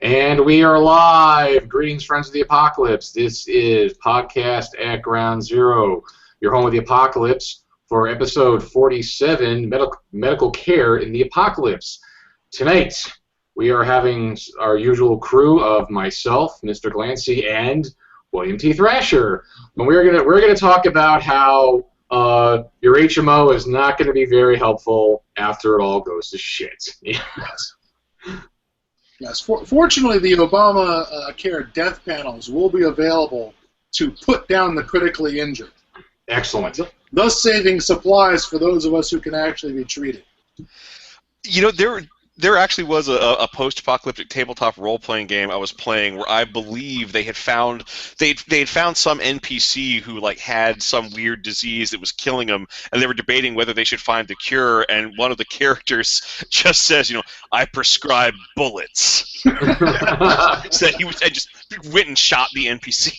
And we are live. Greetings, friends of the apocalypse. This is Podcast at Ground Zero, your home of the apocalypse, for episode 47, Medical Care in the Apocalypse. Tonight, we are having our usual crew of myself, Mr. Glancy, and William T. Thrasher. And we're gonna talk about how your HMO is not going to be very helpful after it all goes to shit. Yes. Yes. Fortunately, the Obama Care death panels will be available to put down the critically injured. Excellent. Thus saving supplies for those of us who can actually be treated. You know, there actually was a post-apocalyptic tabletop role-playing game I was playing where I believe they had found some NPC who had some weird disease that was killing them, and they were debating whether they should find the cure. And one of the characters just says, "I prescribe bullets." So I just went and shot the NPC.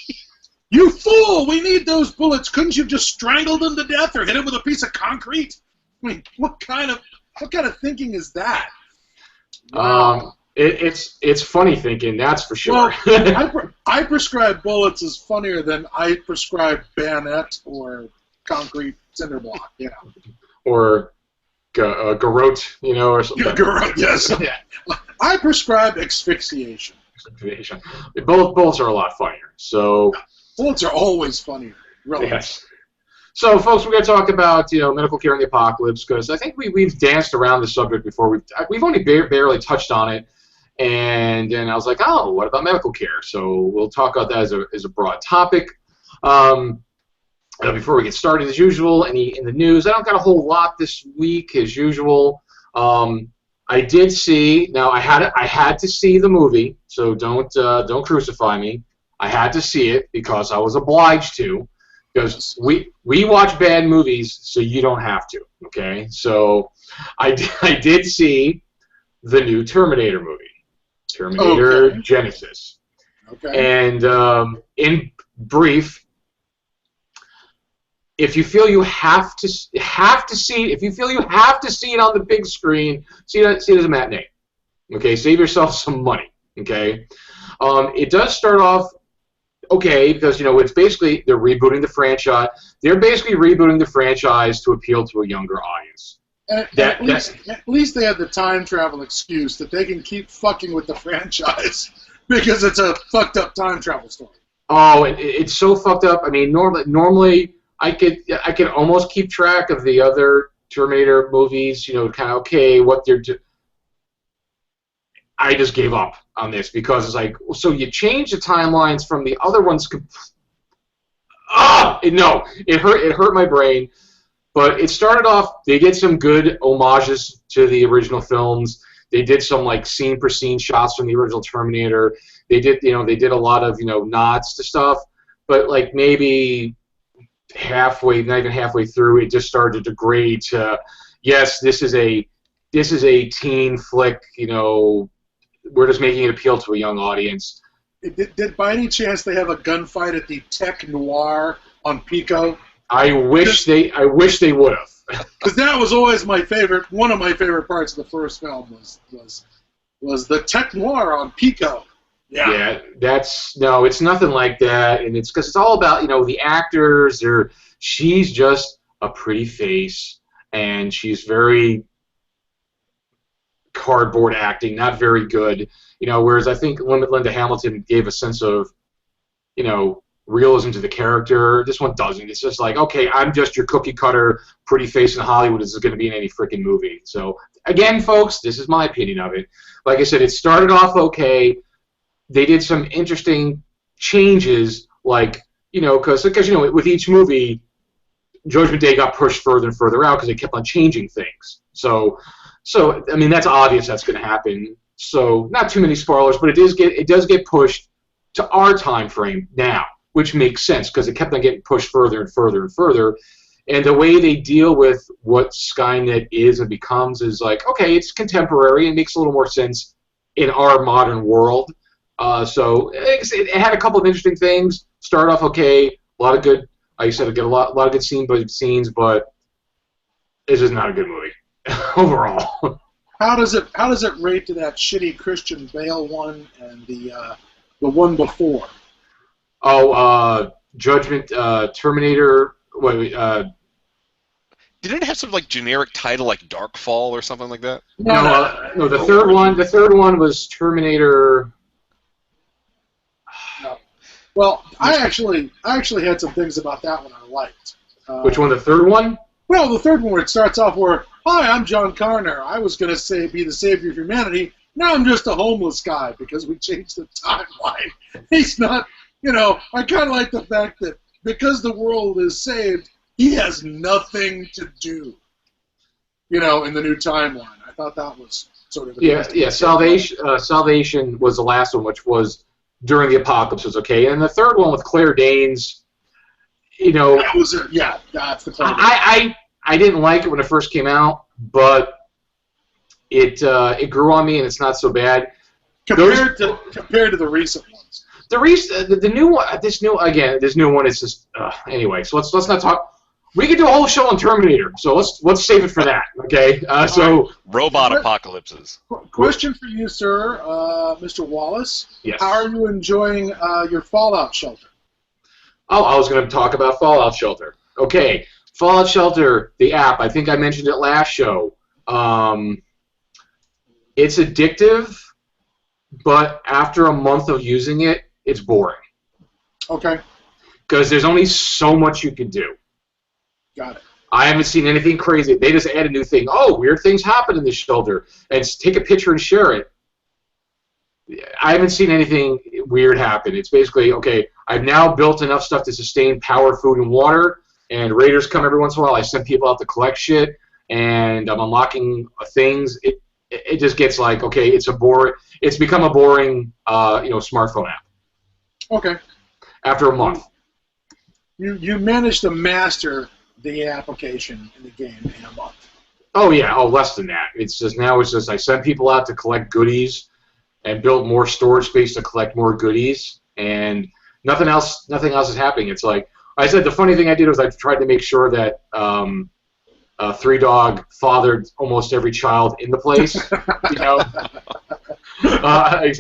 You fool! We need those bullets. Couldn't you have just strangled him to death or hit him with a piece of concrete? I mean, what kind of thinking is that? Wow. It's funny thinking, that's for sure. Well, I prescribe bullets is funnier than I prescribe bayonet or concrete cinder block, Or garrote, or something. Yeah, garrote, yes. Yeah. I prescribe asphyxiation. Asphyxiation. Bullets are a lot funnier. So bullets are always funnier. Really. Yes. So, folks, we're going to talk about medical care in the apocalypse, because I think we've danced around the subject before. We've only barely touched on it, and then I was like, oh, what about medical care? So we'll talk about that as a broad topic. Before we get started, as usual, in the news, I don't got a whole lot this week as usual. I did see. Now I had to see the movie, so don't crucify me. I had to see it because I was obliged to. Because we watch bad movies, so you don't have to, okay? So I did see the new Terminator movie, Terminator Genesis. Okay. And in brief, if you feel you have to see it on the big screen, see it as a matinee. Okay, save yourself some money. Okay, it does start off. Okay, because it's basically they're rebooting the franchise. They're basically rebooting the franchise to appeal to a younger audience. At least they have the time travel excuse that they can keep fucking with the franchise because it's a fucked up time travel story. Oh, it's so fucked up. I mean, normally I could almost keep track of the other Terminator movies. Kind of what they're doing. I just gave up on this because it's like, so you change the timelines from the other ones. It hurt my brain. But it started off. They did some good homages to the original films. They did some scene for scene shots from the original Terminator. They did a lot of nods to stuff. But maybe not even halfway through, it just started to degrade to, yes, this is a teen flick. We're just making it appeal to a young audience. Did by any chance they have a gunfight at the Tech Noir on Pico? I wish they would have. Because that was always my favorite. One of my favorite parts of the first film was the Tech Noir on Pico. Yeah, it's nothing like that, and it's because it's all about the actors. She's just a pretty face, and she's very cardboard acting, not very good, whereas I think Linda Hamilton gave a sense of, realism to the character. This one doesn't. It's just okay, I'm just your cookie cutter pretty face in Hollywood. This is going to be in any freaking movie. So, again, folks, this is my opinion of it. Like I said, it started off okay. They did some interesting changes, because with each movie, Judgment Day got pushed further and further out because they kept on changing things. So, I mean, that's obvious that's going to happen. So, not too many spoilers, but it does get pushed to our time frame now, which makes sense because it kept on getting pushed further and further and further. And the way they deal with what Skynet is and becomes is okay, it's contemporary. It makes a little more sense in our modern world. So, it had a couple of interesting things. Start off okay, a lot of good. Like I said, get a lot of good scenes, but it's just not a good movie overall. How does it rate to that shitty Christian Bale one and the one before? Oh, Judgment, Terminator. Wait, Didn't it have some like generic title like Darkfall or something like that? no. The third one. The third one was Terminator. No. Well, I actually had some things about that one I liked. Which one? The third one? Well, the third one where it starts off where, "Hi, I'm John Connor. I was going to be the savior of humanity. Now I'm just a homeless guy because we changed the timeline." He's not, I kind of like the fact that because the world is saved, he has nothing to do, in the new timeline. I thought that was sort of... Salvation was the last one, which was during the apocalypse, was okay. And the third one with Claire Danes, that's the Claire Danes. I didn't like it when it first came out, but it grew on me, and it's not so bad. Compared to the recent ones. The new one, this new one is just anyway. So let's not talk. We could do a whole show on Terminator, so let's save it for that. Okay. So robot apocalypses. Question for you, sir, Mr. Wallace. Yes. How are you enjoying your Fallout Shelter? Oh, I was going to talk about Fallout Shelter. Okay, Fallout Shelter, the app. I think I mentioned it last show. It's addictive, but after a month of using it, it's boring. Okay. Because there's only so much you can do. Got it. I haven't seen anything crazy. They just add a new thing. Oh, weird things happen in this shelter. And take a picture and share it. I haven't seen anything weird happen. It's basically, okay, I've now built enough stuff to sustain power, food, and water, and raiders come every once in a while. I send people out to collect shit, and I'm unlocking things. It just gets like, okay, it's become a boring smartphone app. Okay. After a month. You managed to master the application in the game in a month. Oh yeah, less than that. It's just I send people out to collect goodies and build more storage space to collect more goodies, and nothing else is happening. It's like I said, the funny thing I did was I tried to make sure that Three Dog fathered almost every child in the place. I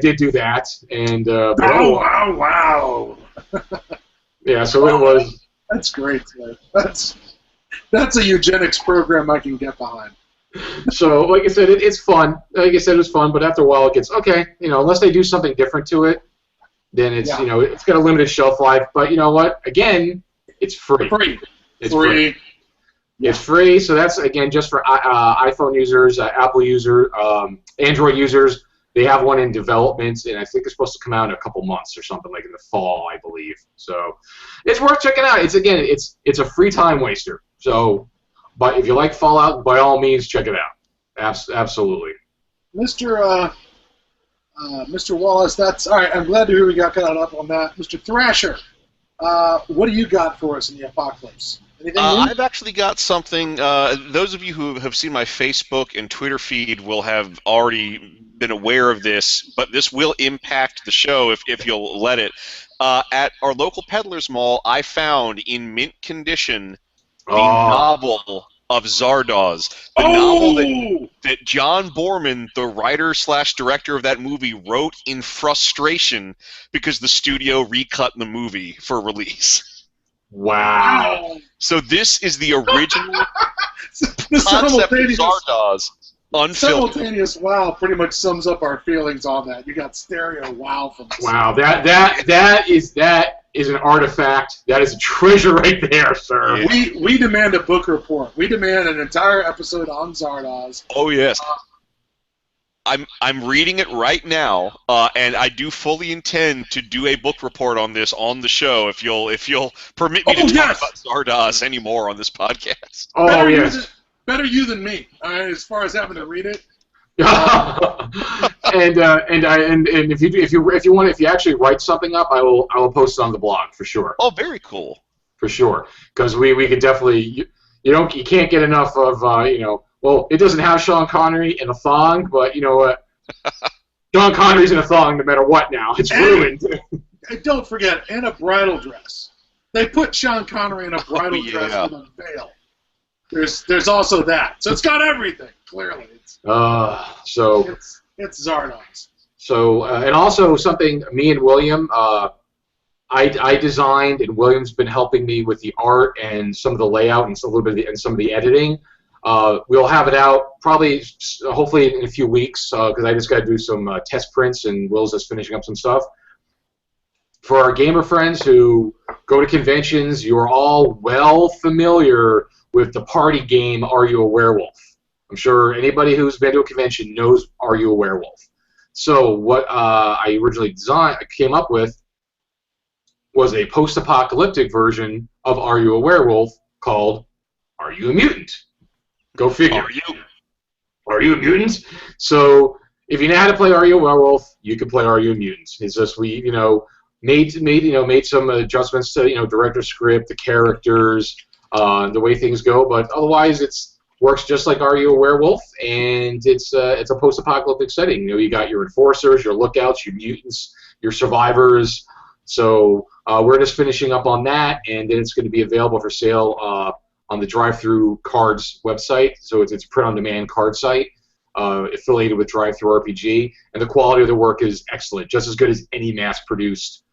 did do that, and wow. Yeah, so it was. That's great, man. That's a eugenics program I can get behind. So, like I said, it's fun. Like I said, it was fun, but after a while, it gets okay. Unless they do something different to it, then it's it's got a limited shelf life. But you know what? Again, it's free. It's free. It's free. So that's again just for iPhone users, Apple users, Android users. They have one in development, and I think it's supposed to come out in a couple months or something, like in the fall, I believe. So it's worth checking out. It's a free time waster. So, but if you like Fallout, by all means, check it out. Absolutely. Mr. Wallace, that's all right. I'm glad to hear we got caught up on that. Mr. Thrasher, what do you got for us in the apocalypse? Anything new? I've actually got something. Those of you who have seen my Facebook and Twitter feed will have already been aware of this, but this will impact the show if you'll let it. At our local Peddler's Mall, I found in mint condition the novel of Zardoz. The novel that John Borman, the writer/director of that movie, wrote in frustration because the studio recut the movie for release. Wow. So this is the original concept of Zardoz. Unfiltered. Simultaneous wow pretty much sums up our feelings on that. You got stereo wow from this. Wow, that is an artifact. That is a treasure right there, sir. Yeah. We demand a book report. We demand an entire episode on Zardoz. Oh yes. I'm reading it right now, and I do fully intend to do a book report on this on the show if you'll permit me to talk about Zardoz anymore on this podcast. Oh yes. Better you than me, as far as having to read it. And if you actually write something up, I will post it on the blog for sure. Oh, very cool. For sure, because we could definitely you can't get enough of well, it doesn't have Sean Connery in a thong, but you know what? Sean Connery's in a thong no matter what now. It's ruined. Don't forget, and a bridal dress. They put Sean Connery in a bridal dress with a veil. There's also that. So it's got everything. Clearly, it's Zardoz. So and also something me and William. I designed, and William's been helping me with the art and some of the layout and a little bit and some of the editing. We'll have it out probably, hopefully in a few weeks, because I just got to do some test prints, and Will's just finishing up some stuff. For our gamer friends who go to conventions, you are all well familiar with the party game Are You a Werewolf? I'm sure anybody who's been to a convention knows Are You a Werewolf? So what I originally came up with was a post-apocalyptic version of Are You a Werewolf called Are You a Mutant? Go figure. Are you a mutant? So if you know how to play Are You a Werewolf, you can play Are You a Mutant. It's just we made some adjustments to director's script, the characters, the way things go, but otherwise works just like Are You a Werewolf, and it's a post-apocalyptic setting. You got your enforcers, your lookouts, your mutants, your survivors. So we're just finishing up on that, and then it's going to be available for sale on the Drive-Thru Cards website. So it's a print-on-demand card site affiliated with Drive-Thru RPG, and the quality of the work is excellent, just as good as any mass-produced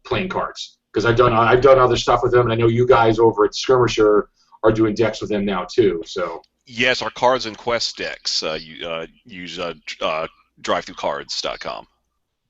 playing cards. Because I've done other stuff with them, and I know you guys over at Skirmisher are doing decks with them now too. So yes, our cards and quest decks use drivethucards.com.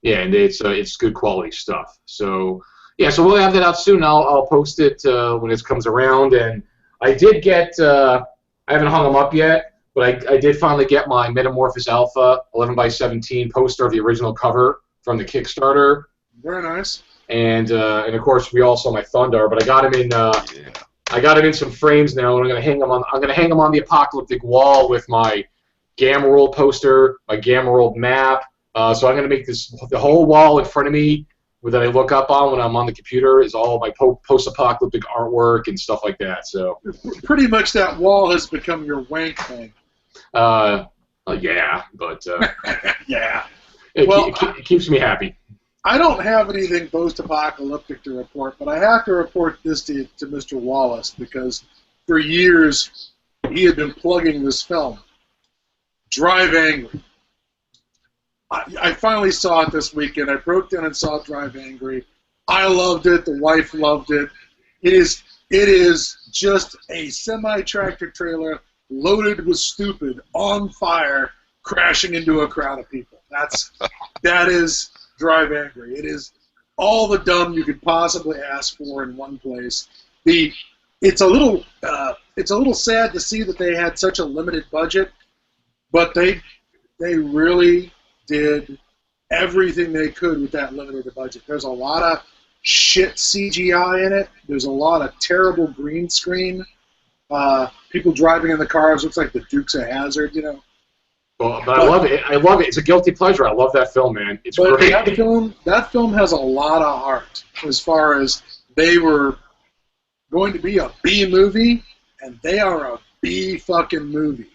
Yeah, and it's good quality stuff. So yeah, so we'll have that out soon. I'll post it when it comes around. And I did get I haven't hung them up yet, but I did finally get my Metamorphosis Alpha 11x17 poster of the original cover from the Kickstarter. Very nice. And of course we all saw my Thundar, but I got him in some frames now, and I'm gonna hang them on the apocalyptic wall with my Gamma World poster, my Gamma World map. So I'm going to make the whole wall in front of me that I look up on when I'm on the computer is all my post-apocalyptic artwork and stuff like that. So pretty much that wall has become your wank thing. Yeah, but yeah. It keeps me happy. I don't have anything post-apocalyptic to report, but I have to report this to Mr. Wallace, because for years he had been plugging this film, Drive Angry. I finally saw it this weekend. I broke down and saw Drive Angry. I loved it. The wife loved it. It is just a semi-tractor trailer loaded with stupid, on fire, crashing into a crowd of people. That is Drive Angry. It is all the dumb you could possibly ask for in one place. It's a little sad to see that they had such a limited budget, but they really did everything they could with that limited budget. There's a lot of shit CGI in it. There's a lot of terrible green screen. People driving in the cars looks like the Dukes of Hazzard, Well, but I love it. I love it. It's a guilty pleasure. I love that film, man. It's great. That film has a lot of heart, as far as they were going to be a B movie, and they are a B fucking movie.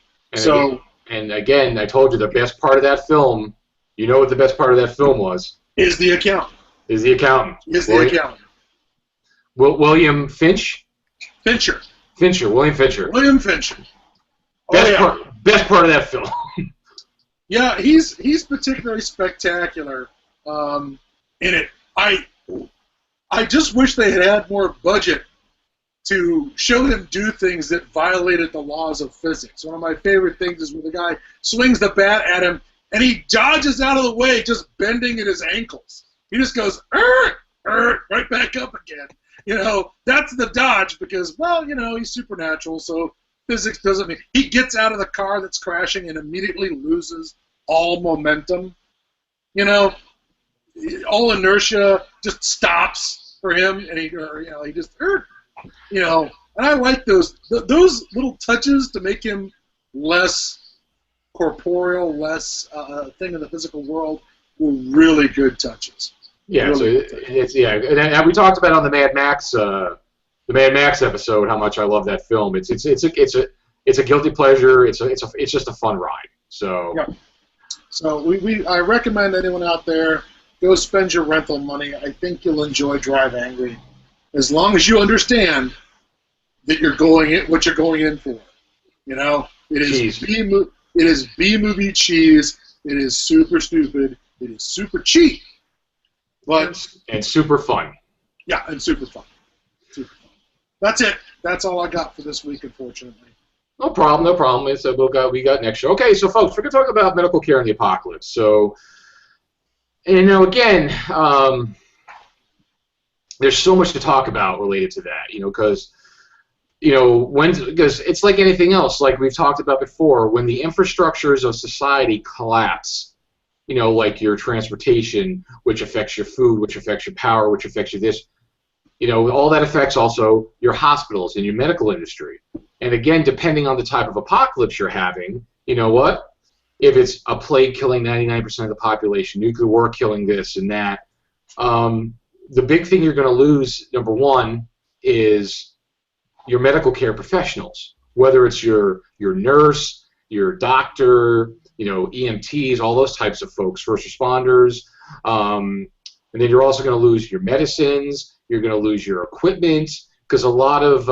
And again, I told you the best part of that film. You know what the best part of that film was? Is the accountant. William Finch? Fincher. William Fincher. William Fincher. Best part of that film. Yeah, he's particularly spectacular in it. I just wish they had more budget to show him do things that violated the laws of physics. One of my favorite things is when the guy swings the bat at him and he dodges out of the way, just bending at his ankles. He just goes, right back up again. That's the dodge because, he's supernatural, so physics doesn't mean. He gets out of the car that's crashing and immediately loses all momentum. All inertia just stops for him, and he just, and I like those little touches to make him less corporeal, less thing in the physical world, were really good touches. Yeah, really and we talked about on the Mad Max episode how much I love that film. It's a guilty pleasure. It's just a fun ride. So yeah. So I recommend anyone out there go spend your rental money. I think you'll enjoy Drive Angry, as long as you understand that you're going in, what you're going in for. You know, it is B movie cheese. It is super stupid. It is super cheap, but and super fun. Yeah, and super fun. Super fun. That's it. That's all I got for this week, unfortunately. No problem, no problem. It's, we got next show. Okay, so folks, we're going to talk about medical care in the apocalypse. So, you know, again, there's so much to talk about related to that, you know, because it's like anything else, like we've talked about before, when the infrastructures of society collapse, you know, like your transportation, which affects your food, which affects your power, which affects your this, you know, all that affects also your hospitals and your medical industry. And again, depending on the type of apocalypse you're having, you know what? If it's a plague killing 99% of the population, nuclear war killing this and that, the big thing you're going to lose, number one, is your medical care professionals, whether it's your nurse, your doctor, you know, EMTs, all those types of folks, first responders, and then you're also going to lose your medicines, you're going to lose your equipment, because a lot of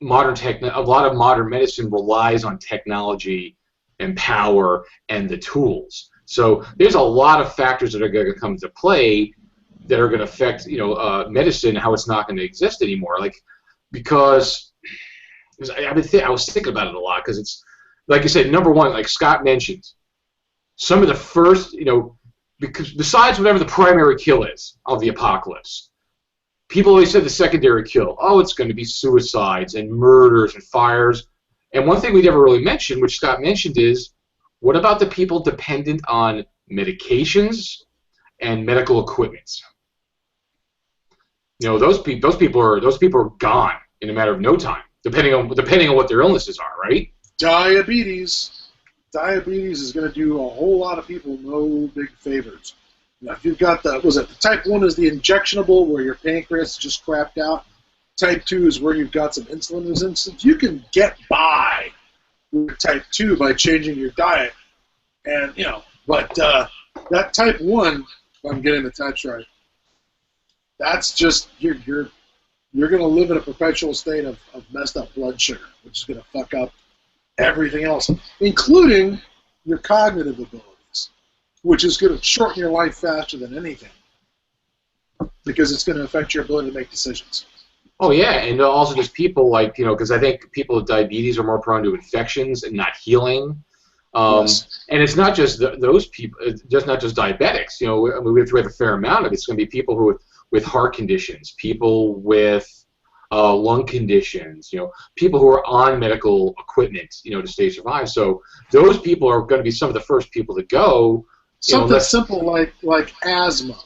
modern medicine relies on technology and power and the tools. So there's a lot of factors that are going to come into play that are going to affect, you know, medicine, how it's not going to exist anymore. Like, because I was thinking about it a lot, because it's, like I said, number one, like Scott mentioned, some of the first, you know, because besides whatever the primary kill is of the apocalypse, people always said the secondary kill, oh, it's going to be suicides and murders and fires. And one thing we never really mentioned, which Scott mentioned, is what about the people dependent on medications and medical equipment? You know, those people are gone in a matter of no time, depending on what their illnesses are, right? Diabetes is going to do a whole lot of people no big favors. Now, if you've got the type 1 is the injectionable, where your pancreas is just crapped out. Type 2 is where you've got some insulin resistance. You can get by with type 2 by changing your diet, and you know, but that type 1, if I'm getting the types right, that's just you're going to live in a perpetual state of messed up blood sugar, which is going to fuck up everything else, including your cognitive abilities, which is going to shorten your life faster than anything, because it's going to affect your ability to make decisions. Oh yeah, and also just people, like, you know, because I think people with diabetes are more prone to infections and not healing. Yes. And it's not just those people, it's just not just diabetics. You know, I mean, we have a fair amount of it. It's going to be people who with heart conditions, people with lung conditions, you know, people who are on medical equipment, you know, to stay survive. So those people are going to be some of the first people to go. Something simple like asthma.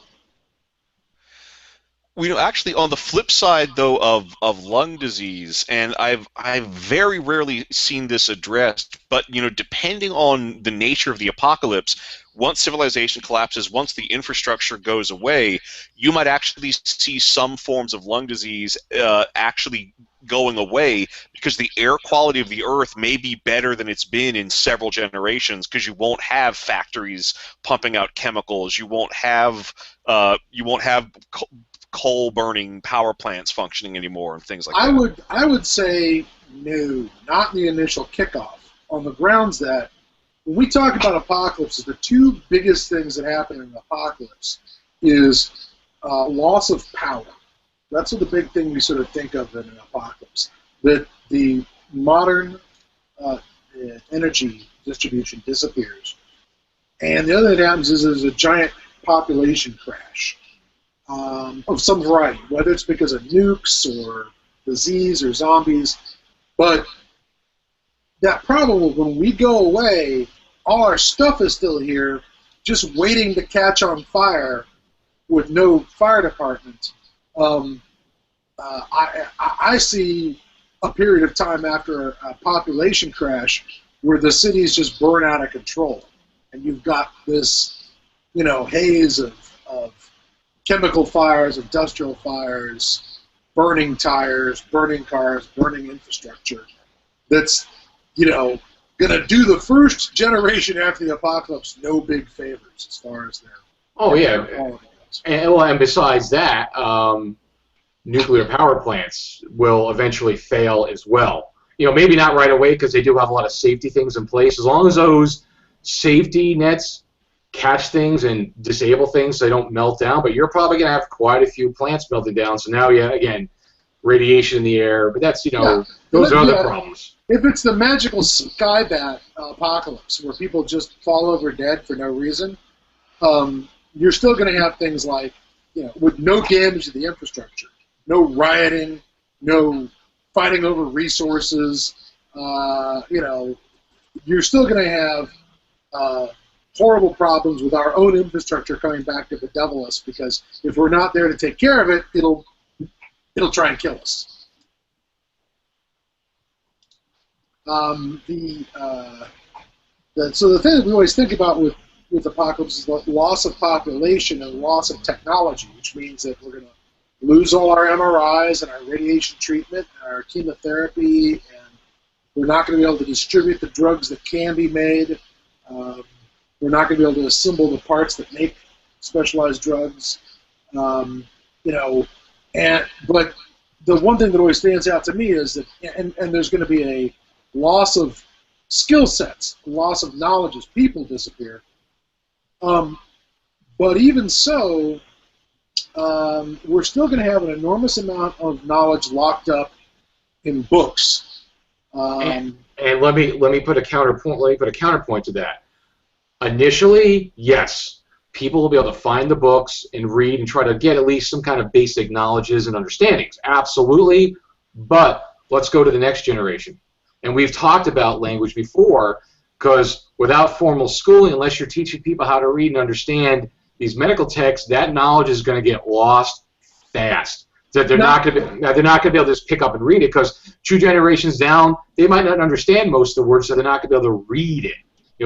You know, actually, on the flip side, though, of lung disease, and I've very rarely seen this addressed, but, you know, depending on the nature of the apocalypse, once civilization collapses, once the infrastructure goes away, you might actually see some forms of lung disease actually going away, because the air quality of the earth may be better than it's been in several generations, because you won't have factories pumping out chemicals, you won't have coal burning power plants functioning anymore and things like that. I would say no, not in the initial kickoff, on the grounds that when we talk about apocalypses, the two biggest things that happen in an apocalypse is loss of power. That's what the big thing we sort of think of in an apocalypse. That the modern energy distribution disappears. And the other thing that happens is there's a giant population crash of some variety, whether it's because of nukes or disease or zombies. But that problem, when we go away, all our stuff is still here, just waiting to catch on fire with no fire department. I see a period of time after a population crash where the cities just burn out of control, and you've got this, you know, haze of chemical fires, industrial fires, burning tires, burning cars, burning infrastructure. That's, you know, going to do the first generation after the apocalypse no big favors as far as their and besides that, nuclear power plants will eventually fail as well. Maybe not right away because they do have a lot of safety things in place. As long as those safety nets catch things and disable things so they don't melt down, but you're probably going to have quite a few plants melting down. So now, yeah, again, radiation in the air, but that's, those are other problems. If it's the magical sky bat apocalypse where people just fall over dead for no reason, you're still going to have things like, with no damage to the infrastructure, no rioting, no fighting over resources, you're still going to have horrible problems with our own infrastructure coming back to bedevil us, because if we're not there to take care of it, it'll try and kill us. So the thing that we always think about with apocalypse is the loss of population and loss of technology, which means that we're going to lose all our MRIs and our radiation treatment and our chemotherapy, and we're not going to be able to distribute the drugs that can be made. We're not going to be able to assemble the parts that make specialized drugs. But the one thing that always stands out to me is that, and there's going to be a loss of skill sets, loss of knowledge as people disappear. But even so, we're still going to have an enormous amount of knowledge locked up in books. And let me put a counterpoint. Let me put a counterpoint to that. Initially, yes, people will be able to find the books and read and try to get at least some kind of basic knowledges and understandings. Absolutely. But let's go to the next generation. And we've talked about language before, because without formal schooling, unless you're teaching people how to read and understand these medical texts, that knowledge is going to get lost fast. That they're not going to be able to just pick up and read it, because 2 generations down, they might not understand most of the words, so they're not going to be able to read it.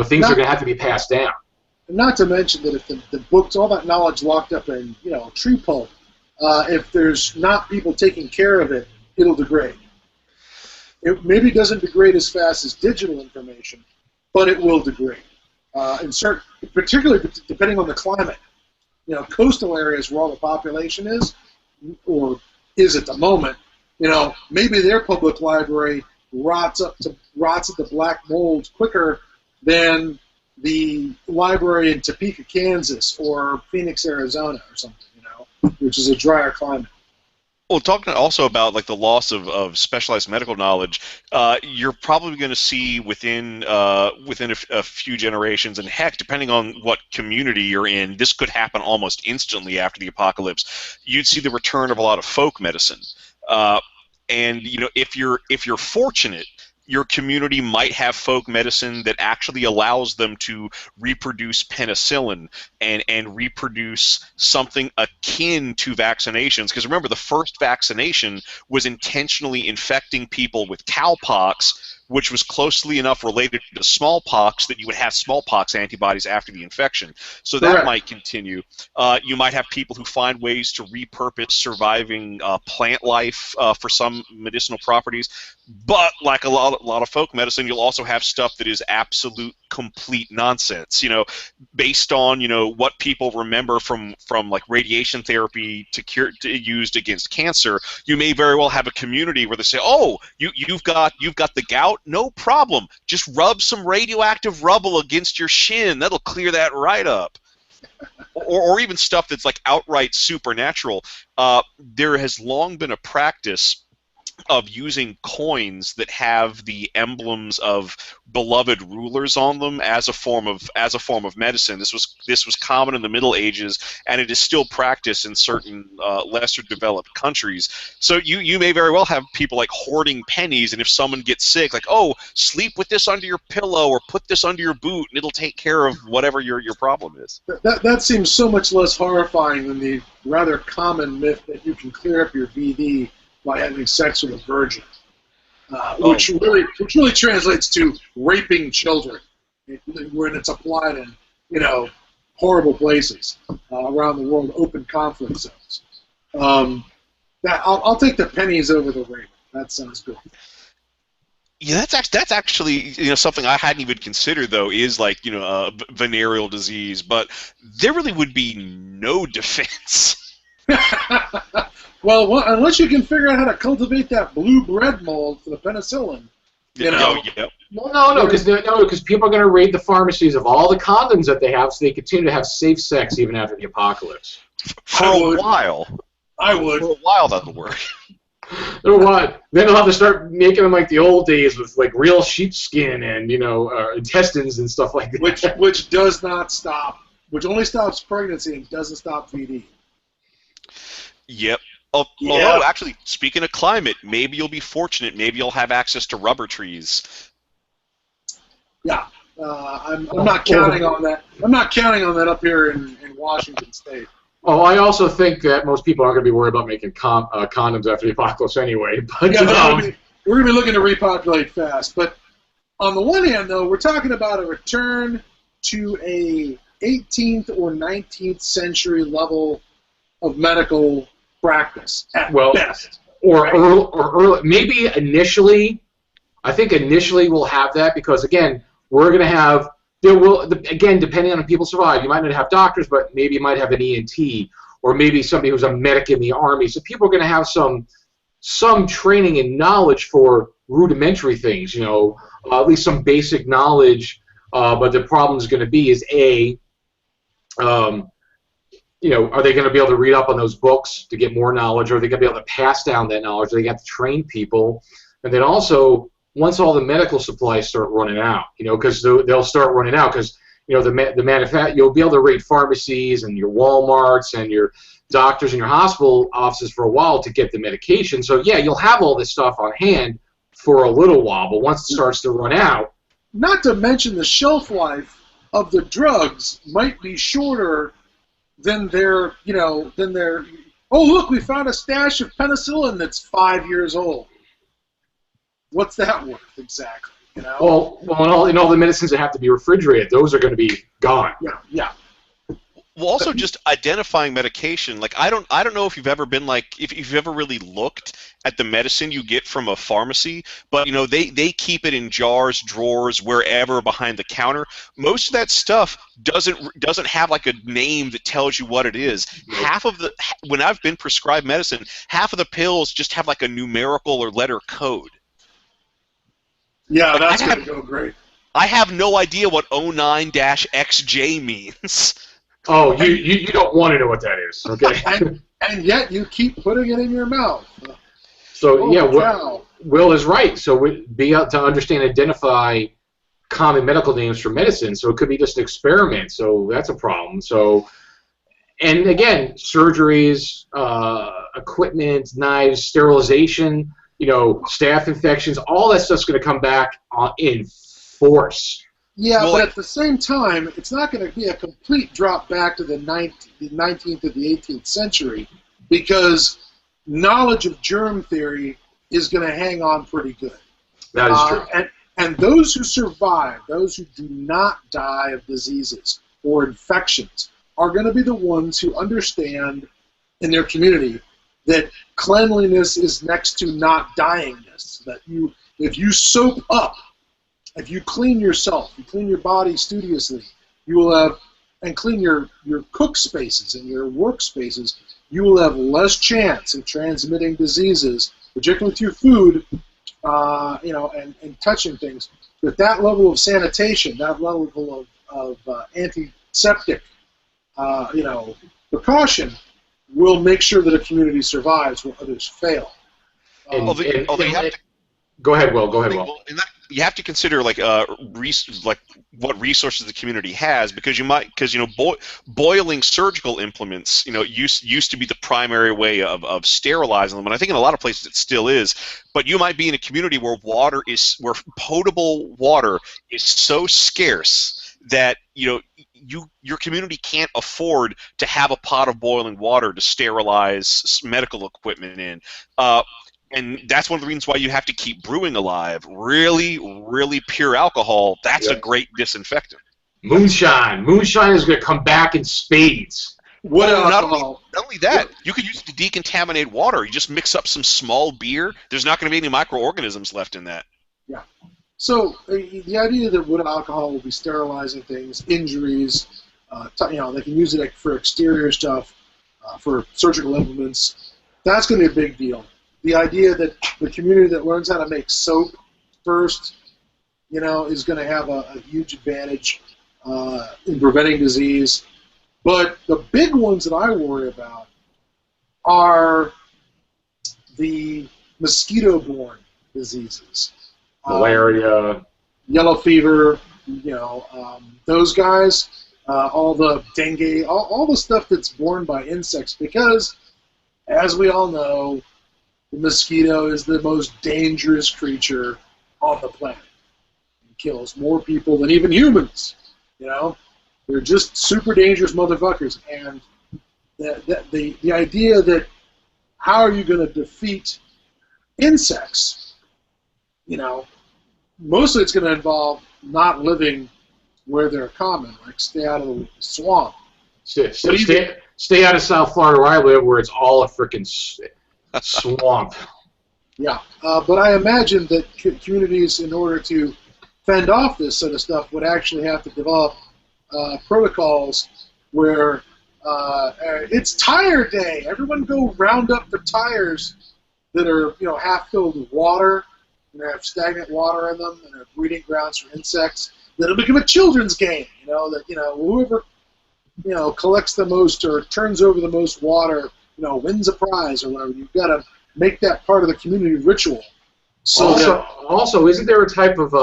Things are going to have to be passed down. Not to mention that if the books, all that knowledge locked up in tree pulp, if there's not people taking care of it, it'll degrade. It maybe doesn't degrade as fast as digital information, but it will degrade. Particularly depending on the climate. Coastal areas where all the population is, or is at the moment, maybe their public library rots at the black mold quicker than the library in Topeka, Kansas, or Phoenix, Arizona, or something, which is a drier climate. Well, talking also about like the loss of specialized medical knowledge, you're probably going to see within a few generations, and heck, depending on what community you're in, this could happen almost instantly after the apocalypse. You'd see the return of a lot of folk medicine, and if you're fortunate, your community might have folk medicine that actually allows them to reproduce penicillin and reproduce something akin to vaccinations. Because remember, the first vaccination was intentionally infecting people with cowpox, which was closely enough related to smallpox that you would have smallpox antibodies after the infection. So that might continue. You might have people who find ways to repurpose surviving plant life for some medicinal properties. But like a lot of folk medicine, you'll also have stuff that is absolute, complete nonsense. Based on what people remember from like radiation therapy to used against cancer, you may very well have a community where they say, "Oh, you've got the gout, no problem. Just rub some radioactive rubble against your shin. That'll clear that right up." Or even stuff that's like outright supernatural. There has long been a practice of using coins that have the emblems of beloved rulers on them as a form of medicine. This was common in the Middle Ages, and it is still practiced in certain lesser developed countries. So you may very well have people like hoarding pennies, and if someone gets sick, like, oh, sleep with this under your pillow or put this under your boot, and it'll take care of whatever your problem is. That seems so much less horrifying than the rather common myth that you can clear up your BD by having sex with a virgin, which really translates to raping children when it's applied in horrible places around the world, open conflict zones. I'll take the pennies over the rape. That sounds good. Yeah, that's actually something I hadn't even considered, though, is like a venereal disease, but there really would be no defense Well, unless you can figure out how to cultivate that blue bread mold for the penicillin, you know. Yeah. Well, no, because people are going to raid the pharmacies of all the condoms that they have, so they continue to have safe sex even after the apocalypse. For a while. I would. For a while, that'll work. Or what? Then they'll have to start making them like the old days with like real sheepskin and intestines and stuff like that. Which does not stop. Which only stops pregnancy and doesn't stop VD. Yep. Although, actually, speaking of climate, maybe you'll be fortunate. Maybe you'll have access to rubber trees. Yeah, I'm not counting on that. I'm not counting on that up here in Washington State. Oh, I also think that most people aren't going to be worried about making condoms after the apocalypse anyway. But we're going to be looking to repopulate fast. But on the one hand, though, we're talking about a return to a 18th or 19th century level of medical practice at best. Or early, maybe initially. I think initially we'll have that because again, we're going to have. Again, depending on if people survive, you might not have doctors, but maybe you might have an ENT or maybe somebody who's a medic in the army. So people are going to have some training and knowledge for rudimentary things, at least some basic knowledge. But the problem is going to be is are they going to be able to read up on those books to get more knowledge? Or are they going to be able to pass down that knowledge? Are they going to have to train people? And then also, once all the medical supplies start running out, because they'll start running out because, you'll be able to raid pharmacies and your Walmarts and your doctors and your hospital offices for a while to get the medication. So, yeah, you'll have all this stuff on hand for a little while, but once it starts to run out. Not to mention the shelf life of the drugs might be shorter than their, oh, look, we found a stash of penicillin that's 5 years old. What's that worth exactly? Well, in all the medicines that have to be refrigerated, those are going to be gone. Yeah. Well, also just identifying medication. Like I don't know if you've ever been if you've ever really looked at the medicine you get from a pharmacy, but they keep it in jars, drawers, wherever behind the counter. Most of that stuff doesn't have like a name that tells you what it is. When I've been prescribed medicine, half of the pills just have like a numerical or letter code. Yeah, that's going to go great. I have no idea what 09-XJ means. Oh, you don't want to know what that is, okay? and yet you keep putting it in your mouth. So, Will is right. So be able to understand and identify common medical names for medicine. So it could be just an experiment. So that's a problem. So, and again, surgeries, equipment, knives, sterilization, staph infections, all that stuff's going to come back in force. Yeah, but at the same time, it's not going to be a complete drop back to the 19th or the 18th century because knowledge of germ theory is going to hang on pretty good. That is true. And those who survive, those who do not die of diseases or infections, are going to be the ones who understand in their community that cleanliness is next to not dyingness. That if you soap up, if you clean yourself, you clean your body studiously, you will have, and clean your cook spaces and your work spaces, you will have less chance of transmitting diseases, particularly through food, and touching things. With that level of sanitation, that level of antiseptic, precaution, will make sure that a community survives when others fail. Go ahead, Will. Go ahead, Will. You have to consider what resources the community has because boiling surgical implements used to be the primary way of sterilizing them, and I think in a lot of places it still is. But you might be in a community where potable water is so scarce that your community can't afford to have a pot of boiling water to sterilize medical equipment in. And that's one of the reasons why you have to keep brewing alive. Really, really pure alcohol, that's a great disinfectant. Moonshine. Moonshine is going to come back in spades. Not only that, you could use it to decontaminate water. You just mix up some small beer. There's not going to be any microorganisms left in that. Yeah. So the idea that wood alcohol will be sterilizing things, injuries, they can use it for exterior stuff. for surgical implements. That's going to be a big deal. The idea that the community that learns how to make soap first, is going to have a huge advantage in preventing disease. But the big ones that I worry about are the mosquito-borne diseases. Malaria. Yellow fever, those guys, all the dengue, all the stuff that's borne by insects, because, as we all know, the mosquito is the most dangerous creature on the planet. It kills more people than even humans, They're just super dangerous motherfuckers, and the idea that how are you going to defeat insects, mostly it's going to involve not living where they're common, like stay out of the swamp. Stay out of South Florida where I live, where it's all a freaking swamp. Yeah, but I imagine that communities, in order to fend off this sort of stuff, would actually have to develop protocols where it's tire day. Everyone go round up the tires that are half filled with water and have stagnant water in them and are breeding grounds for insects. That'll become a children's game. Whoever collects the most or turns over the most water, wins a prize or whatever. You've got to make that part of the community ritual. So also, isn't there a type of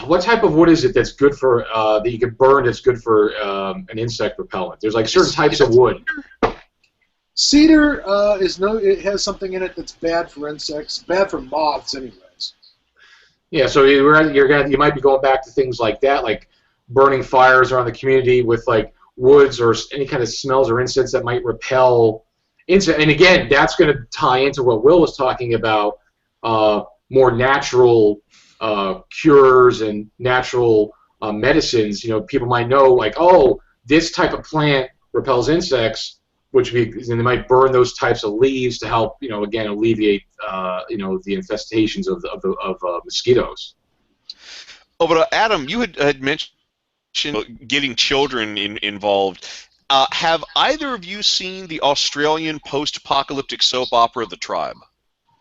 what type of wood is it that's good for that you can burn that's good for an insect repellent? There's like certain types of wood. Cedar it has something in it that's bad for insects, bad for moths, anyways. Yeah, so you might be going back to things like that, like burning fires around the community with like woods or any kind of smells or incense that might repel insects. And again, that's going to tie into what Will was talking about, more natural cures and natural medicines. People might know, like, oh, this type of plant repels insects, and they might burn those types of leaves to help, again, alleviate, the infestations of mosquitoes. Oh, but Adam, you had mentioned getting children involved. Have either of you seen the Australian post-apocalyptic soap opera, The Tribe?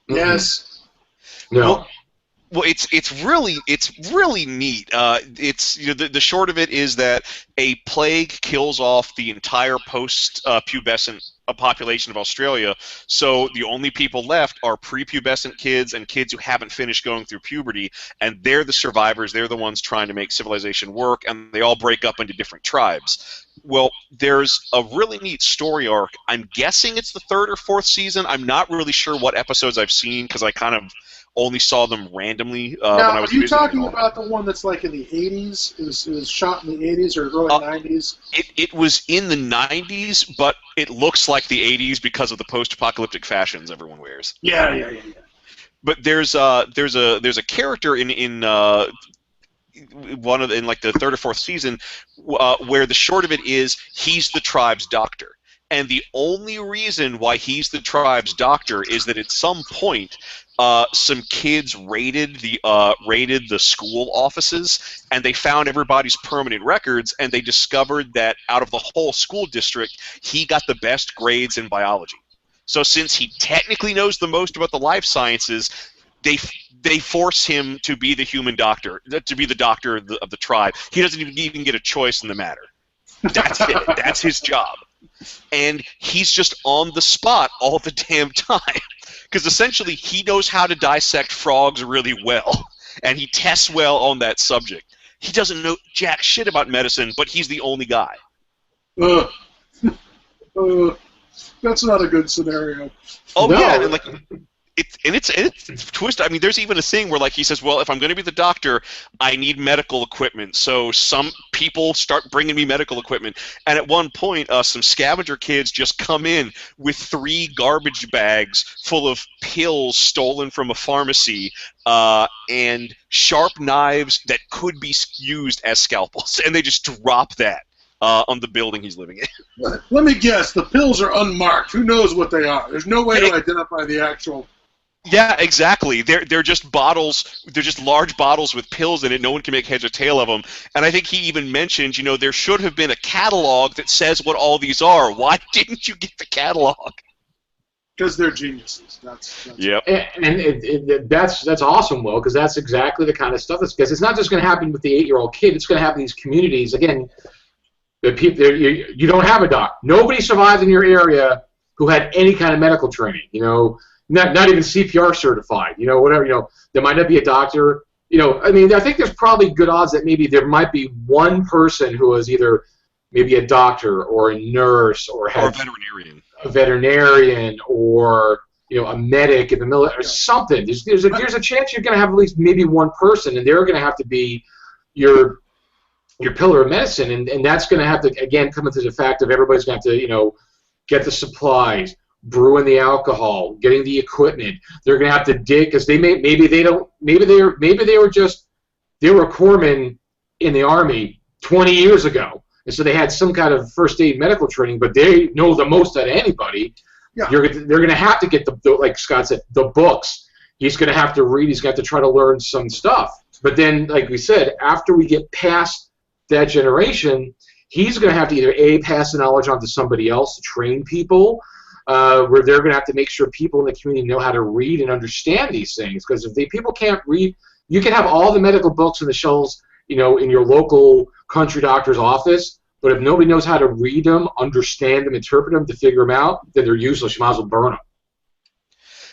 Yes. No. Well, it's really neat. It's the short of it is that a plague kills off the entire post-pubescent population of Australia. So the only people left are prepubescent kids and kids who haven't finished going through puberty, and they're the survivors. They're the ones trying to make civilization work, and they all break up into different tribes. Well, there's a really neat story arc. I'm guessing it's the 3rd or 4th season. I'm not really sure what episodes I've seen because I kind of only saw them randomly when I was. Are you talking about the one that's like in the 80s? It was shot in the 80s or early 90s? It was in the 90s, but it looks like the 80s because of the post-apocalyptic fashions everyone wears. Yeah. But there's a character in like the 3rd or 4th season where the short of it is he's the tribe's doctor. And the only reason why he's the tribe's doctor is that at some point some kids raided the school offices, and they found everybody's permanent records, and they discovered that out of the whole school district, he got the best grades in biology. So since he technically knows the most about the life sciences, they force him to be the human doctor, to be the doctor of the tribe. He doesn't even get a choice in the matter. That's it. That's his job. And he's just on the spot all the damn time. Because essentially he knows how to dissect frogs really well. And he tests well on that subject. He doesn't know jack shit about medicine, but he's the only guy. That's not a good scenario. Oh, no. Yeah, and it's twisted. I mean, there's even a thing where, like, he says, well, if I'm going to be the doctor, I need medical equipment. So some people start bringing me medical equipment. And at one point, some scavenger kids just come in with 3 garbage bags full of pills stolen from a pharmacy and sharp knives that could be used as scalpels. And they just drop that on the building he's living in. Let me guess. The pills are unmarked. Who knows what they are? There's no way to identify the actual Yeah, exactly. They're just bottles. They're just large bottles with pills in it. No one can make heads or tail of them. And I think he even mentioned, there should have been a catalog that says what all these are. Why didn't you get the catalog? Because they're geniuses. That's Yep. And that's awesome, Will, because that's exactly the kind of stuff that's, because it's not just going to happen with the 8-year-old kid. It's going to happen in these communities. Again, the people you don't have a doc. Nobody survived in your area who had any kind of medical training. Not even CPR certified. Whatever. There might not be a doctor. I think there's probably good odds that maybe there might be one person who was either maybe a doctor or a nurse or a veterinarian. A veterinarian or a medic in the military or something. There's a chance you're going to have at least maybe one person, and they're going to have to be your pillar of medicine, and that's going to have to again come into the fact of everybody's going to have to get the supplies, brewing the alcohol, getting the equipment. They're going to have to dig because they were corpsmen in the Army 20 years ago. And so they had some kind of first aid medical training, but they know the most out of anybody. Yeah. They're going to have to get like Scott said, the books. He's going to have to read. He's going to have to try to learn some stuff. But then, like we said, after we get past that generation, he's going to have to either pass the knowledge on to somebody else to train people, where they're going to have to make sure people in the community know how to read and understand these things. Because if people can't read, you can have all the medical books on the shelves, in your local country doctor's office, but if nobody knows how to read them, understand them, interpret them, to figure them out, then they're useless. You might as well burn them.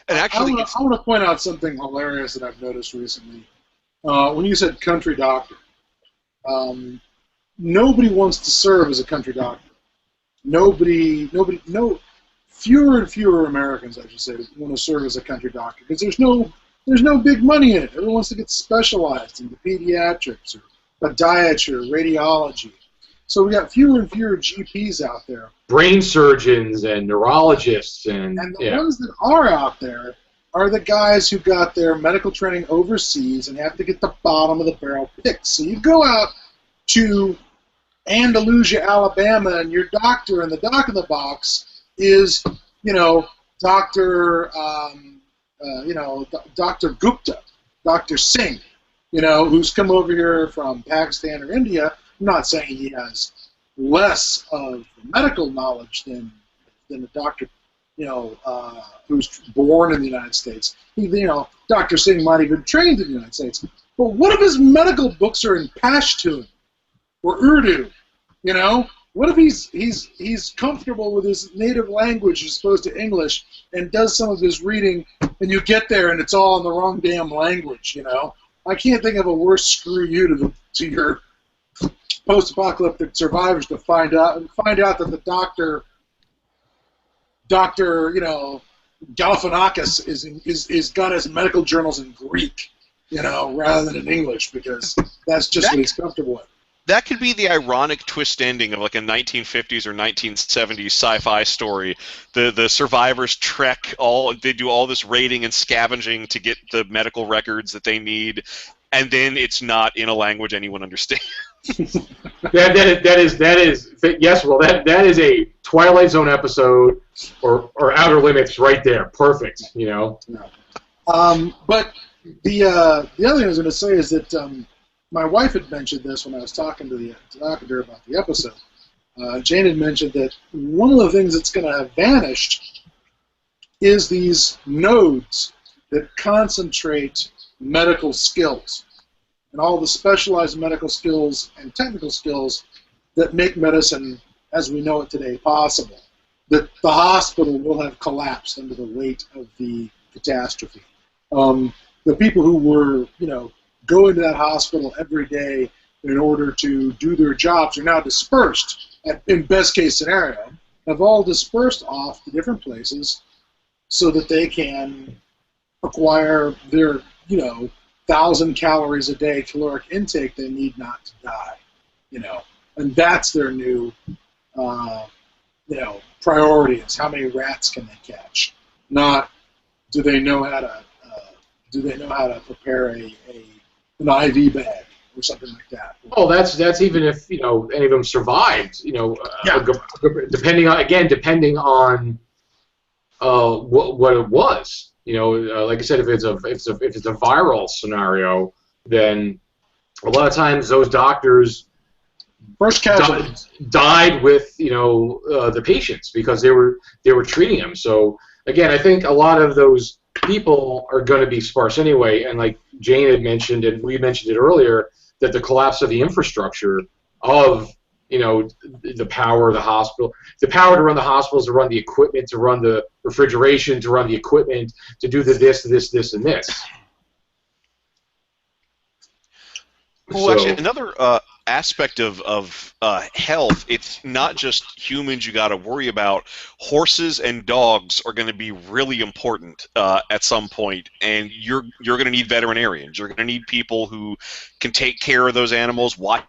And actually, I want to point out something hilarious that I've noticed recently. When you said country doctor, nobody wants to serve as a country doctor. Fewer and fewer Americans, I should say, want to serve as a country doctor because there's no big money in it. Everyone wants to get specialized into pediatrics or podiatry or radiology. So we got fewer and fewer GPs out there. Brain surgeons and neurologists. And the ones that are out there are the guys who got their medical training overseas and have to get the bottom of the barrel picked. So you go out to Andalusia, Alabama, and your doctor in the doc in the box is, Dr. Dr. Gupta, Dr. Singh, who's come over here from Pakistan or India. I'm not saying he has less of medical knowledge than a doctor, who's born in the United States. Dr. Singh might have been trained in the United States. But what if his medical books are in Pashtun or Urdu? What if he's comfortable with his native language as opposed to English and does some of his reading, and you get there and it's all in the wrong damn language? I can't think of a worse screw you to your post-apocalyptic survivors to find out that the doctor Galifianakis is got his medical journals in Greek, rather than in English, because that's just what he's comfortable with. That could be the ironic twist ending of like a 1950s or 1970s sci-fi story. The survivors they do all this raiding and scavenging to get the medical records that they need, and then it's not in a language anyone understands. That is yes. Well, that is a Twilight Zone episode or Outer Limits right there. Perfect. But the other thing I was going to say is that my wife had mentioned this when I was talking to her about the episode. Jane had mentioned that one of the things that's going to have vanished is these nodes that concentrate medical skills and all the specialized medical skills and technical skills that make medicine as we know it today possible. That the hospital will have collapsed under the weight of the catastrophe. The people who were, going to that hospital every day in order to do their jobs are now dispersed, in best case scenario, have all dispersed off to different places so that they can acquire their, 1,000 calories a day caloric intake they need not to die, and that's their new, priority is how many rats can they catch, not do they know how to prepare an IV bag or something like that. Oh, that's even if any of them survived. Depending on what it was. You know, like I said, if it's a viral scenario, then a lot of times those doctors First casualty. died with the patients because they were treating them. So again, I think a lot of those people are going to be sparse anyway. And like Jane had mentioned, and we mentioned it earlier, that the collapse of the infrastructure of the power of the hospital, the power to run the hospitals, to run the equipment, to run the refrigeration, to run the equipment, to do this, and this. Well, actually, another aspect of health, it's not just humans you got to worry about. Horses and dogs are going to be really important at some point, and you're going to need veterinarians. You're going to need people who can take care of those animals, watch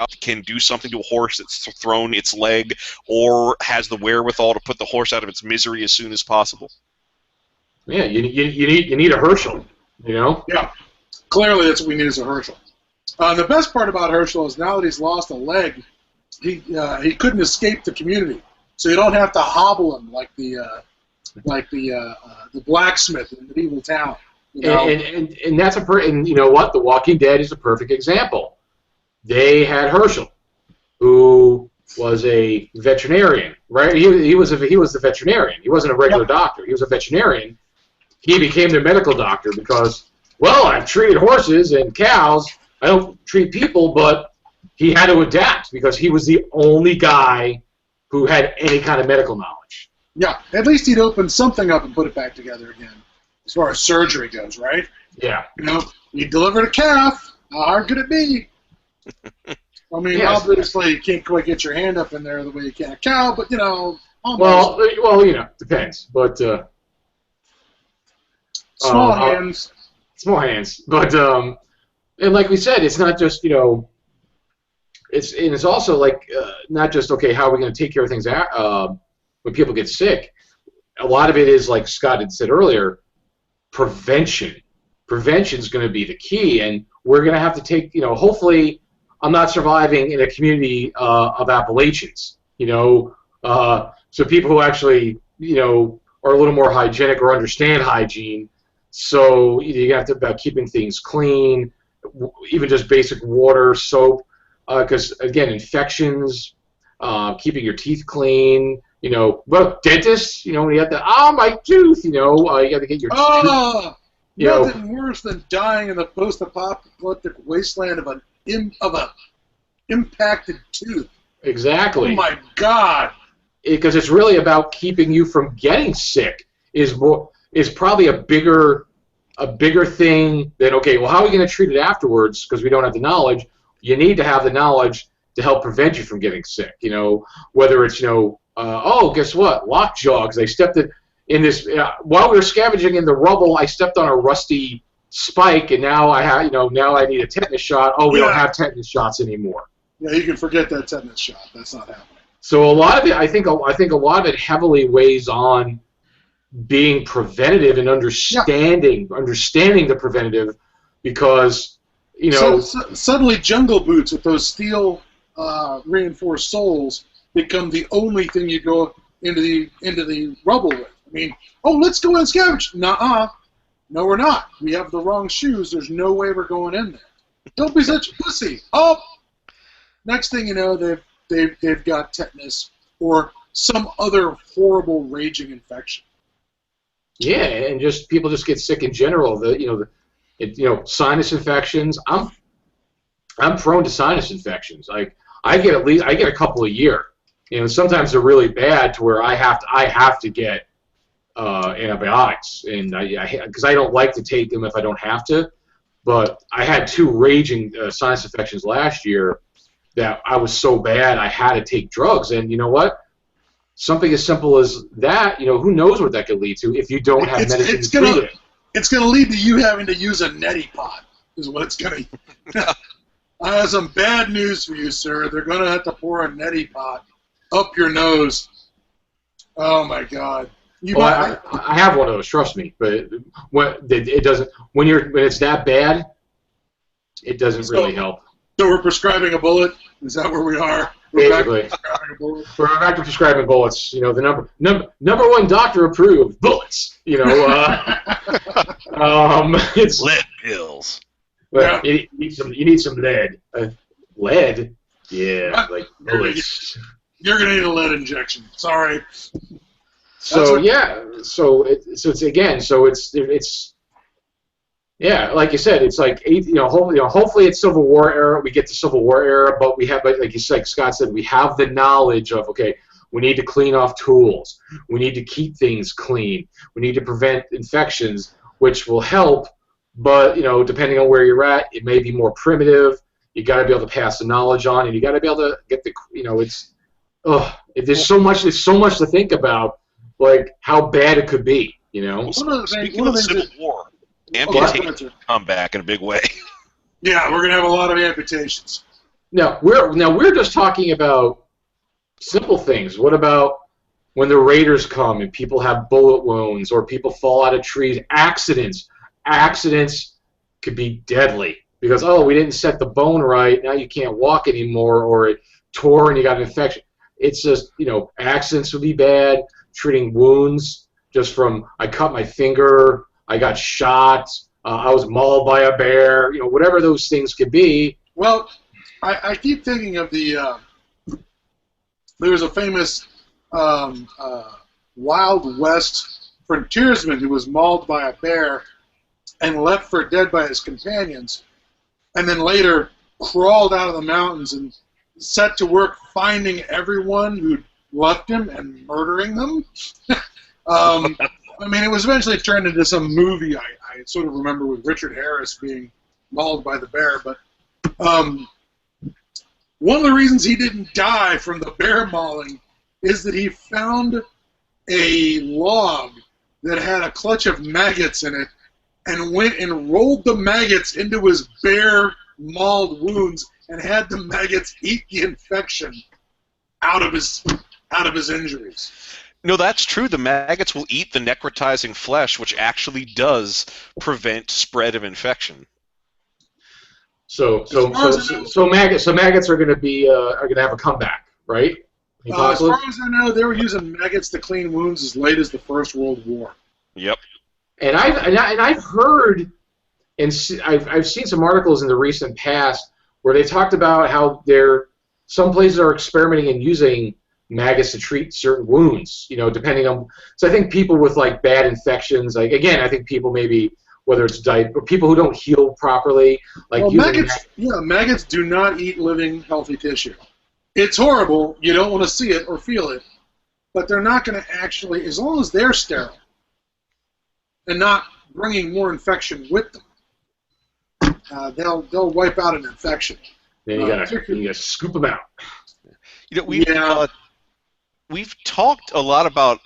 out, can do something to a horse that's thrown its leg, or has the wherewithal to put the horse out of its misery as soon as possible. Yeah, you need a Herschel, Yeah. Clearly, that's what we need is a Herschel. The best part about Herschel is now that he's lost a leg, he couldn't escape the community, so you don't have to hobble him like the blacksmith in the medieval town. And that's and you know what? The Walking Dead is a perfect example. They had Herschel, who was a veterinarian, right? He was the veterinarian. He wasn't a regular doctor. He was a veterinarian. He became their medical doctor because, well, I've treated horses and cows. I don't treat people, but he had to adapt because he was the only guy who had any kind of medical knowledge. Yeah, at least he'd open something up and put it back together again, as far as surgery goes, right? Yeah. You delivered a calf. How hard could it be? I mean, obviously, you can't quite get your hand up in there the way you can a cow, but, almost. Well, depends. But small hands. Small hands. But, and like we said, it's not just, it's also like not just, okay, how are we going to take care of things when people get sick? A lot of it is, like Scott had said earlier, prevention. Prevention is going to be the key, and we're going to have to take, hopefully I'm not surviving in a community of Appalachians, so people who actually, are a little more hygienic or understand hygiene. So you have to about keeping things clean, even just basic water, soap, because again, infections, keeping your teeth clean. Well, dentists, when you have to, my tooth, you got to get your tooth. Nothing worse than dying in the post-apocalyptic wasteland of an impacted tooth. Exactly. Oh my God! Because it's really about keeping you from getting sick. Is probably a bigger thing than, okay, well, how are we going to treat it afterwards? Because we don't have the knowledge. You need to have the knowledge to help prevent you from getting sick. Whether it's guess what? Lockjaw. Because I stepped in this while we were scavenging in the rubble. I stepped on a rusty spike, and now I have now I need a tetanus shot. Oh, we don't have tetanus shots anymore. Yeah, you can forget that tetanus shot. That's not happening. So a lot of it, I think a lot of it heavily weighs on being preventative and understanding the preventative, because suddenly jungle boots with those steel reinforced soles become the only thing you go into the rubble with. I mean, let's go and scavenge. Nuh-uh. No, we're not. We have the wrong shoes. There's no way we're going in there. Don't be such a pussy. Next thing you know, they've got tetanus or some other horrible raging infection. Yeah, and people just get sick in general. Sinus infections. I'm prone to sinus infections. Like I get a couple a year. Sometimes they're really bad to where I have to get antibiotics, and because I don't like to take them if I don't have to. But I had 2 raging sinus infections last year that I was so bad I had to take drugs. And you know what? Something as simple as that, who knows what that could lead to if you don't have medicine to treat it. It's going to lead to you having to use a neti pot, is what it's going to. I have some bad news for you, sir. They're going to have to pour a neti pot up your nose. Oh my God! I have one of those. Trust me, but it doesn't. When it's that bad, it doesn't really help. So we're prescribing a bullet. Is that where we are? Basically. For a doctor prescribing bullets, you know, the number one doctor approved bullets. You know, it's lead pills. Well, you need some lead. Lead? Yeah, like bullets. You're gonna need a lead injection. Sorry. So it's yeah, like you said, it's like hopefully it's Civil War era. We get to Civil War era, but we have, like Scott said, we have the knowledge of, okay, we need to clean off tools. We need to keep things clean. We need to prevent infections, which will help. But, you know, depending on where you're at, it may be more primitive. You got to be able to pass the knowledge on, and you got to be able to get the, you know, there's so much to think about, like how bad it could be, you know. Speaking of the Civil War, amputations come back in a big way. Yeah, we're gonna have a lot of amputations. Now we're just talking about simple things. What about when the raiders come and people have bullet wounds or people fall out of trees? Accidents. Accidents could be deadly because, oh, we didn't set the bone right, now you can't walk anymore, or it tore and you got an infection. It's just, you know, accidents would be bad. Treating wounds just from, I cut my finger, I got shot, I was mauled by a bear, you know, whatever those things could be. Well, I keep thinking of there was a famous Wild West frontiersman who was mauled by a bear and left for dead by his companions, and then later crawled out of the mountains and set to work finding everyone who'd left him and murdering them. I mean, it was eventually turned into some movie I sort of remember with Richard Harris being mauled by the bear, but one of the reasons he didn't die from the bear mauling is that he found a log that had a clutch of maggots in it and went and rolled the maggots into his bear mauled wounds and had the maggots eat the infection out of his injuries. No, that's true. The maggots will eat the necrotizing flesh, which actually does prevent spread of infection. So maggots are going to have a comeback, right? As far as I know, they were using maggots to clean wounds as late as the First World War. Yep. And I've heard, and I've seen some articles in the recent past where they talked about how some places are experimenting and using maggots to treat certain wounds. You know, depending on. So I think people with like bad infections, like again, I think people maybe whether it's or people who don't heal properly, like maggots do not eat living healthy tissue. It's horrible. You don't want to see it or feel it, but they're not going to actually, as long as they're sterile and not bringing more infection with them, they'll wipe out an infection. Then you gotta scoop them out. You know, we've talked a lot about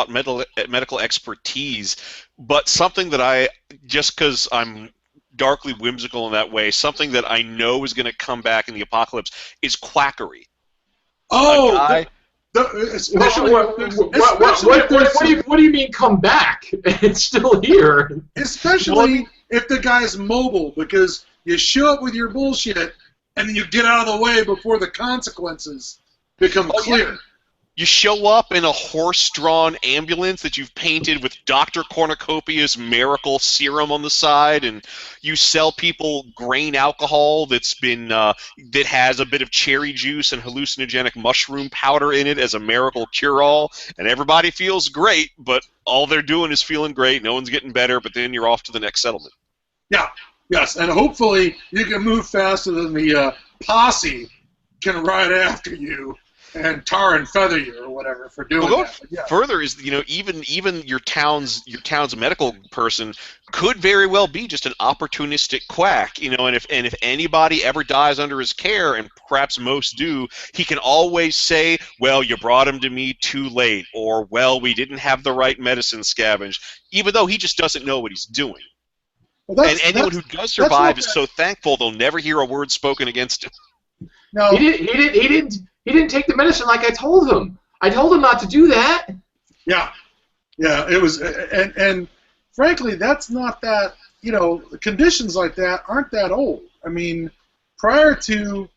medical expertise, but something that just because I'm darkly whimsical in that way, something that I know is going to come back in the apocalypse is quackery. Oh, what do you mean come back? It's still here. Especially if the guy's mobile, because you show up with your bullshit and then you get out of the way before the consequences become clear. Yeah. You show up in a horse-drawn ambulance that you've painted with Dr. Cornucopia's miracle serum on the side, and you sell people grain alcohol that's been that has a bit of cherry juice and hallucinogenic mushroom powder in it as a miracle cure-all, and everybody feels great, but all they're doing is feeling great. No one's getting better, but then you're off to the next settlement. Yeah, yes, and hopefully you can move faster than the posse can ride after you and tar and feather you or whatever for doing that. Further is, you know, even your town's medical person could very well be just an opportunistic quack, you know, and if anybody ever dies under his care, and perhaps most do, he can always say, well, you brought him to me too late, or well, we didn't have the right medicine scavenged, even though he just doesn't know what he's doing. Well, and anyone who does survive is so thankful they'll never hear a word spoken against him. No, he didn't take the medicine like I told him. I told him not to do that. Yeah, it was, and frankly, that's not that, you know, conditions like that aren't that old. I mean, prior to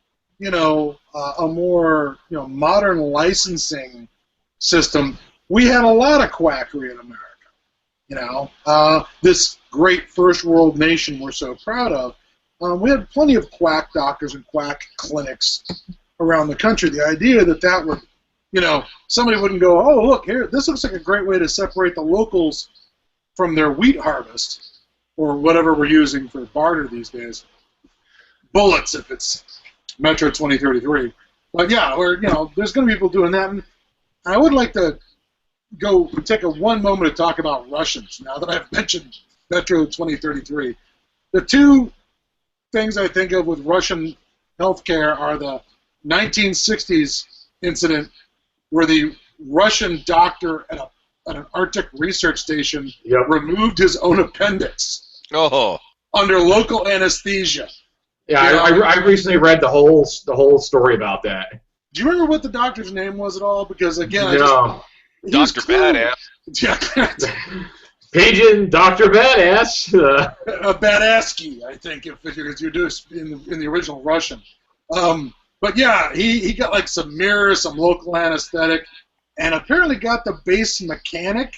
a more modern licensing system, we had a lot of quackery in America. This great first world nation we're so proud of. We had plenty of quack doctors and quack clinics around the country. The idea that would, somebody wouldn't go, oh, look, here, this looks like a great way to separate the locals from their wheat harvest, or whatever we're using for barter these days. Bullets, if it's Metro 2033. But yeah, there's going to be people doing that. And I would like to go take one moment to talk about Russians, now that I've mentioned Metro 2033. The two things I think of with Russian healthcare are the 1960s incident where the Russian doctor at an Arctic research station removed his own appendix under local anesthesia. Yeah, I recently read the whole story about that. Do you remember what the doctor's name was at all? Because again, Dr. Badass. Yeah. Pigeon, Dr. Badass. A Badassky, I think, if you're doing in the original Russian. But yeah, he got like some mirrors, some local anesthetic, and apparently got the base mechanic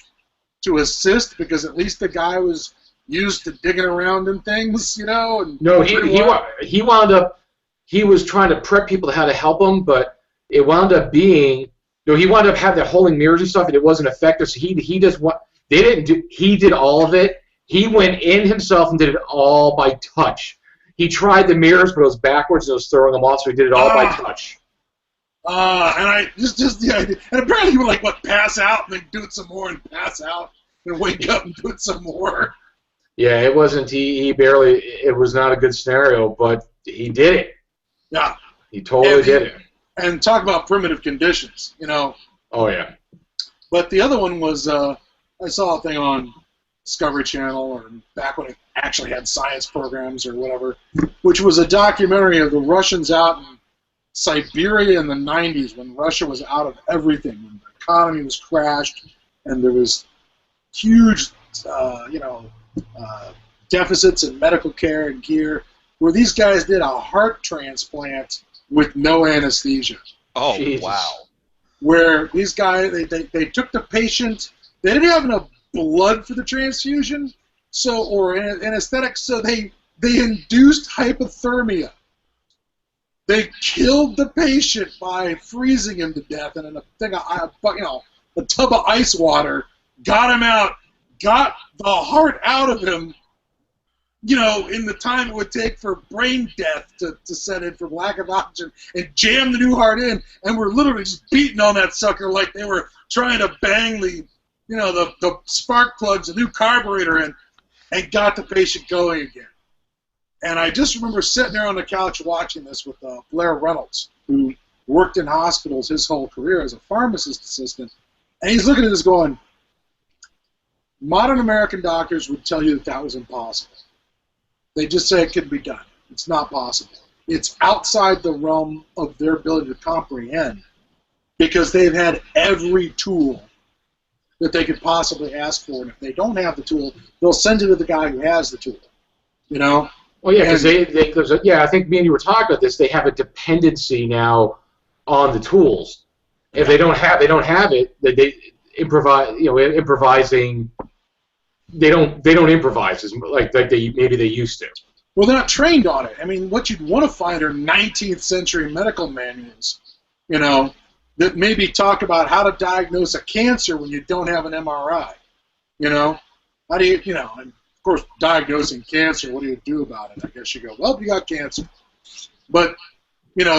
to assist, because at least the guy was used to digging around in things, And no, he wound up. He was trying to prep people how to help him, but it wound up being. He wound up having the holding mirrors and stuff, and it wasn't effective. So he just what they didn't do. He did all of it. He went in himself and did it all by touch. He tried the mirrors, but it was backwards, and it was throwing them off. So he did it all by touch. And I just the idea, and apparently he would pass out and then do it some more and pass out and wake up and do it some more. Yeah, it wasn't. He barely. It was not a good scenario, but he did it. Yeah, he totally did it. And talk about primitive conditions, Oh yeah. But the other one was I saw a thing on Discovery Channel, or back when it actually had science programs or whatever, which was a documentary of the Russians out in Siberia in the 90s, when Russia was out of everything, when the economy was crashed, and there was huge, deficits in medical care and gear, where these guys did a heart transplant with no anesthesia. Oh, Jesus. Wow. Where these guys, they took the patient, they didn't have enough blood for the transfusion, or anesthetic, so they induced hypothermia. They killed the patient by freezing him to death, and in a tub of ice water, got him out, got the heart out of him, in the time it would take for brain death to set in from lack of oxygen, and jam the new heart in, and we're literally just beating on that sucker like they were trying to bang the spark plugs, a new carburetor in, and got the patient going again. And I just remember sitting there on the couch watching this with Blair Reynolds, who worked in hospitals his whole career as a pharmacist assistant, and he's looking at this going, modern American doctors would tell you that was impossible. They just say it can be done. It's not possible. It's outside the realm of their ability to comprehend, because they've had every tool that they could possibly ask for, and if they don't have the tool, they'll send it to the guy who has the tool. Well, yeah, because I think me and you were talking about this. They have a dependency now on the tools. If they don't have it, they improvise. Improvising. They don't improvise as like they used to. Well, they're not trained on it. I mean, what you'd want to find are 19th century medical manuals, that maybe talk about how to diagnose a cancer when you don't have an MRI. How do you, and of course, diagnosing cancer, what do you do about it? I guess you go, well, you got cancer. But,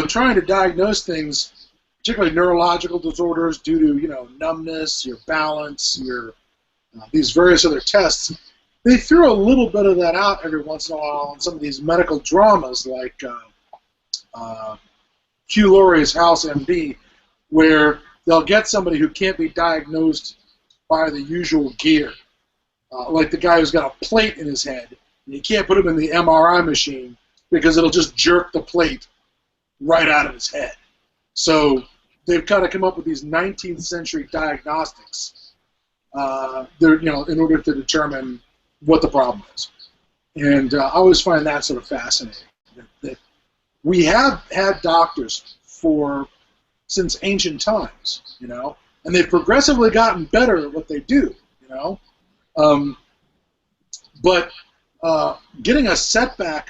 trying to diagnose things, particularly neurological disorders due to, numbness, your balance, your these various other tests, they throw a little bit of that out every once in a while on some of these medical dramas like Hugh Laurie's House MD, where they'll get somebody who can't be diagnosed by the usual gear, like the guy who's got a plate in his head, and you can't put him in the MRI machine because it'll just jerk the plate right out of his head. So they've kind of come up with these 19th century diagnostics. In order to determine what the problem is. And I always find that sort of fascinating. That we have had doctors since ancient times, and they've progressively gotten better at what they do, but getting a setback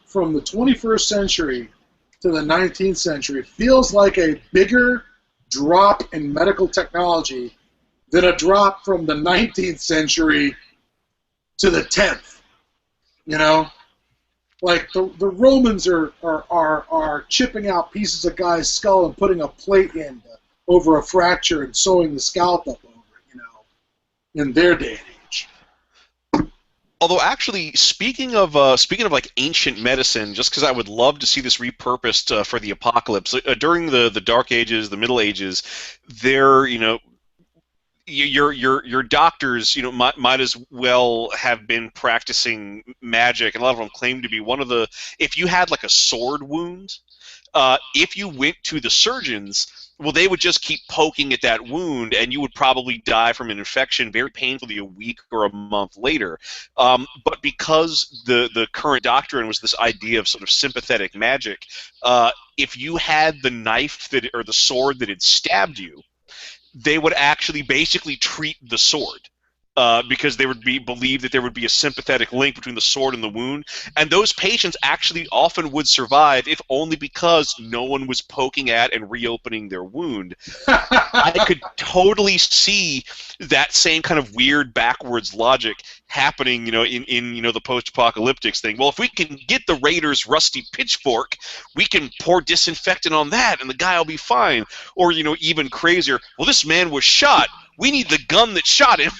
from the 21st century to the 19th century feels like a bigger drop in medical technology than a drop from the 19th century to the 10th. Like the Romans are chipping out pieces of guy's skull and putting a plate in over a fracture and sewing the scalp up over it, in their day and age. Although, actually, speaking of like ancient medicine, just because I would love to see this repurposed for the apocalypse, during the Dark Ages, the Middle Ages, your doctors, might as well have been practicing magic, and a lot of them claim to be one of the. If you had like a sword wound, if you went to the surgeons, well, they would just keep poking at that wound, and you would probably die from an infection very painfully a week or a month later. But because the current doctrine was this idea of sort of sympathetic magic, if you had the knife or the sword that had stabbed you, they would actually basically treat the sword. Because they would believe that there would be a sympathetic link between the sword and the wound, and those patients actually often would survive, if only because no one was poking at and reopening their wound. I could totally see that same kind of weird backwards logic happening, in the post-apocalyptics thing. Well, if we can get the Raiders' rusty pitchfork, we can pour disinfectant on that, and the guy will be fine. Or even crazier. Well, this man was shot. We need the gun that shot him.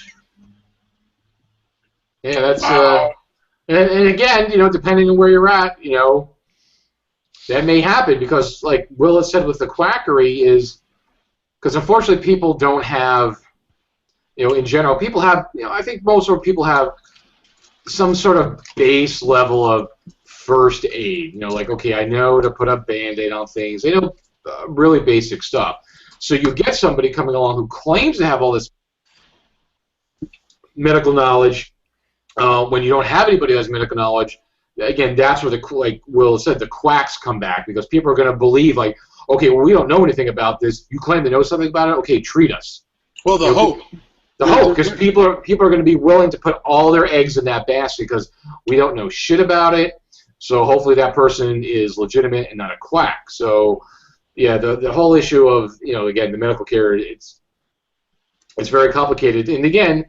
Yeah, that's and again, depending on where you're at, that may happen because, like Will has said with the quackery, is because unfortunately people don't have, in general, people have, I think most of people have some sort of base level of first aid. Like, okay, I know to put a Band-Aid on things. They know really basic stuff. So you get somebody coming along who claims to have all this medical knowledge. When you don't have anybody who has medical knowledge, again, that's where like Will said, the quacks come back, because people are going to believe, like, okay, well, we don't know anything about this. You claim to know something about it. Okay, treat us. Well, the hope, because people are going to be willing to put all their eggs in that basket because we don't know shit about it. So hopefully that person is legitimate and not a quack. So yeah, the whole issue of again, the medical care, it's very complicated. And again,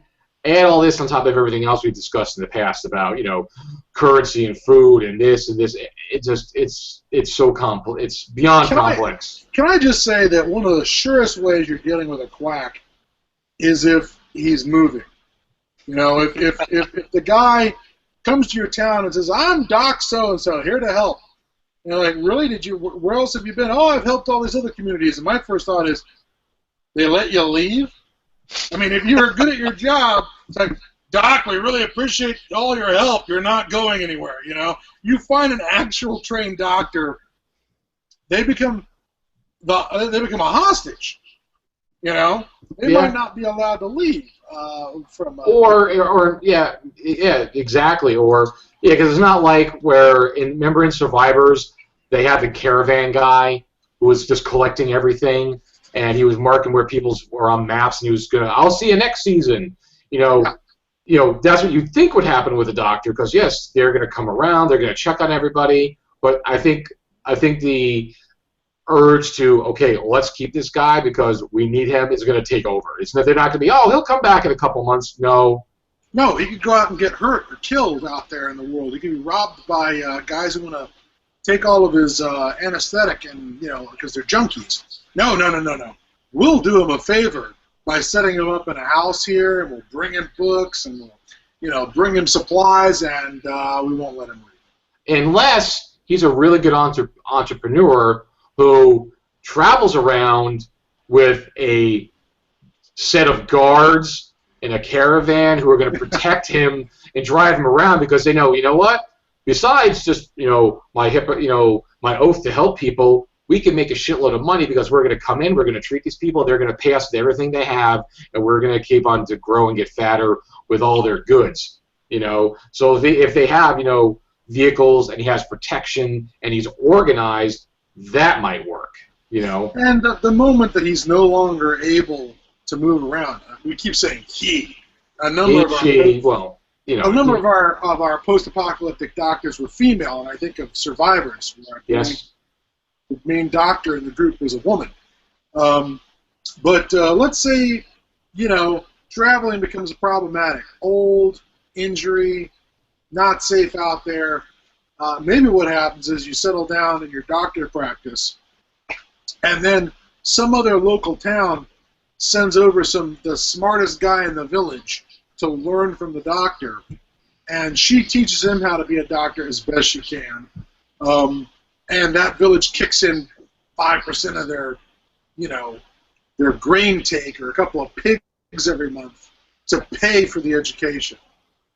add all this on top of everything else we've discussed in the past about, currency and food and this and this. It's so complex. It's beyond complex. Can I just say that one of the surest ways you're dealing with a quack is if he's moving. If the guy comes to your town and says, "I'm Doc so-and-so, here to help," like, really? Where else have you been? Oh, I've helped all these other communities. And my first thought is, they let you leave? I mean, if you're good at your job, it's like, "Doc, we really appreciate all your help. You're not going anywhere." You find an actual trained doctor, they become a hostage. They might not be allowed to leave from. Yeah, exactly. Because it's not like remember in Survivors they had the caravan guy who was just collecting everything. And he was marking where people were on maps, and he was I'll see you next season. That's what you think would happen with a doctor, because yes, they're gonna come around, they're gonna check on everybody. But I think the urge to, okay, let's keep this guy because we need him, is gonna take over. They're not gonna be, oh, he'll come back in a couple months. No, he could go out and get hurt or killed out there in the world. He could be robbed by guys who want to take all of his anesthetic, and because they're junkies. No. We'll do him a favor by setting him up in a house here, and we'll bring him books, and we'll, bring him supplies, and we won't let him leave. Unless he's a really good entrepreneur who travels around with a set of guards in a caravan who are going to protect him and drive him around, because they know, what? Besides just, my oath to help people, we can make a shitload of money because we're going to come in, we're going to treat these people, they're going to pay us with everything they have, and we're going to keep on to grow and get fatter with all their goods. So if they have, vehicles and he has protection and he's organized, that might work, you know. And the moment that he's no longer able to move around, we keep saying he. A number of our post-apocalyptic doctors were female, and I think of Survivors. Yes. The main doctor in the group was a woman. But let's say, you know, traveling becomes problematic. Old, injury, not safe out there. Maybe what happens is you settle down in your doctor practice, and then some other local town sends over the smartest guy in the village to learn from the doctor, and she teaches him how to be a doctor as best she can. And that village kicks in 5% of their, you know, their grain take, or a couple of pigs every month to pay for the education,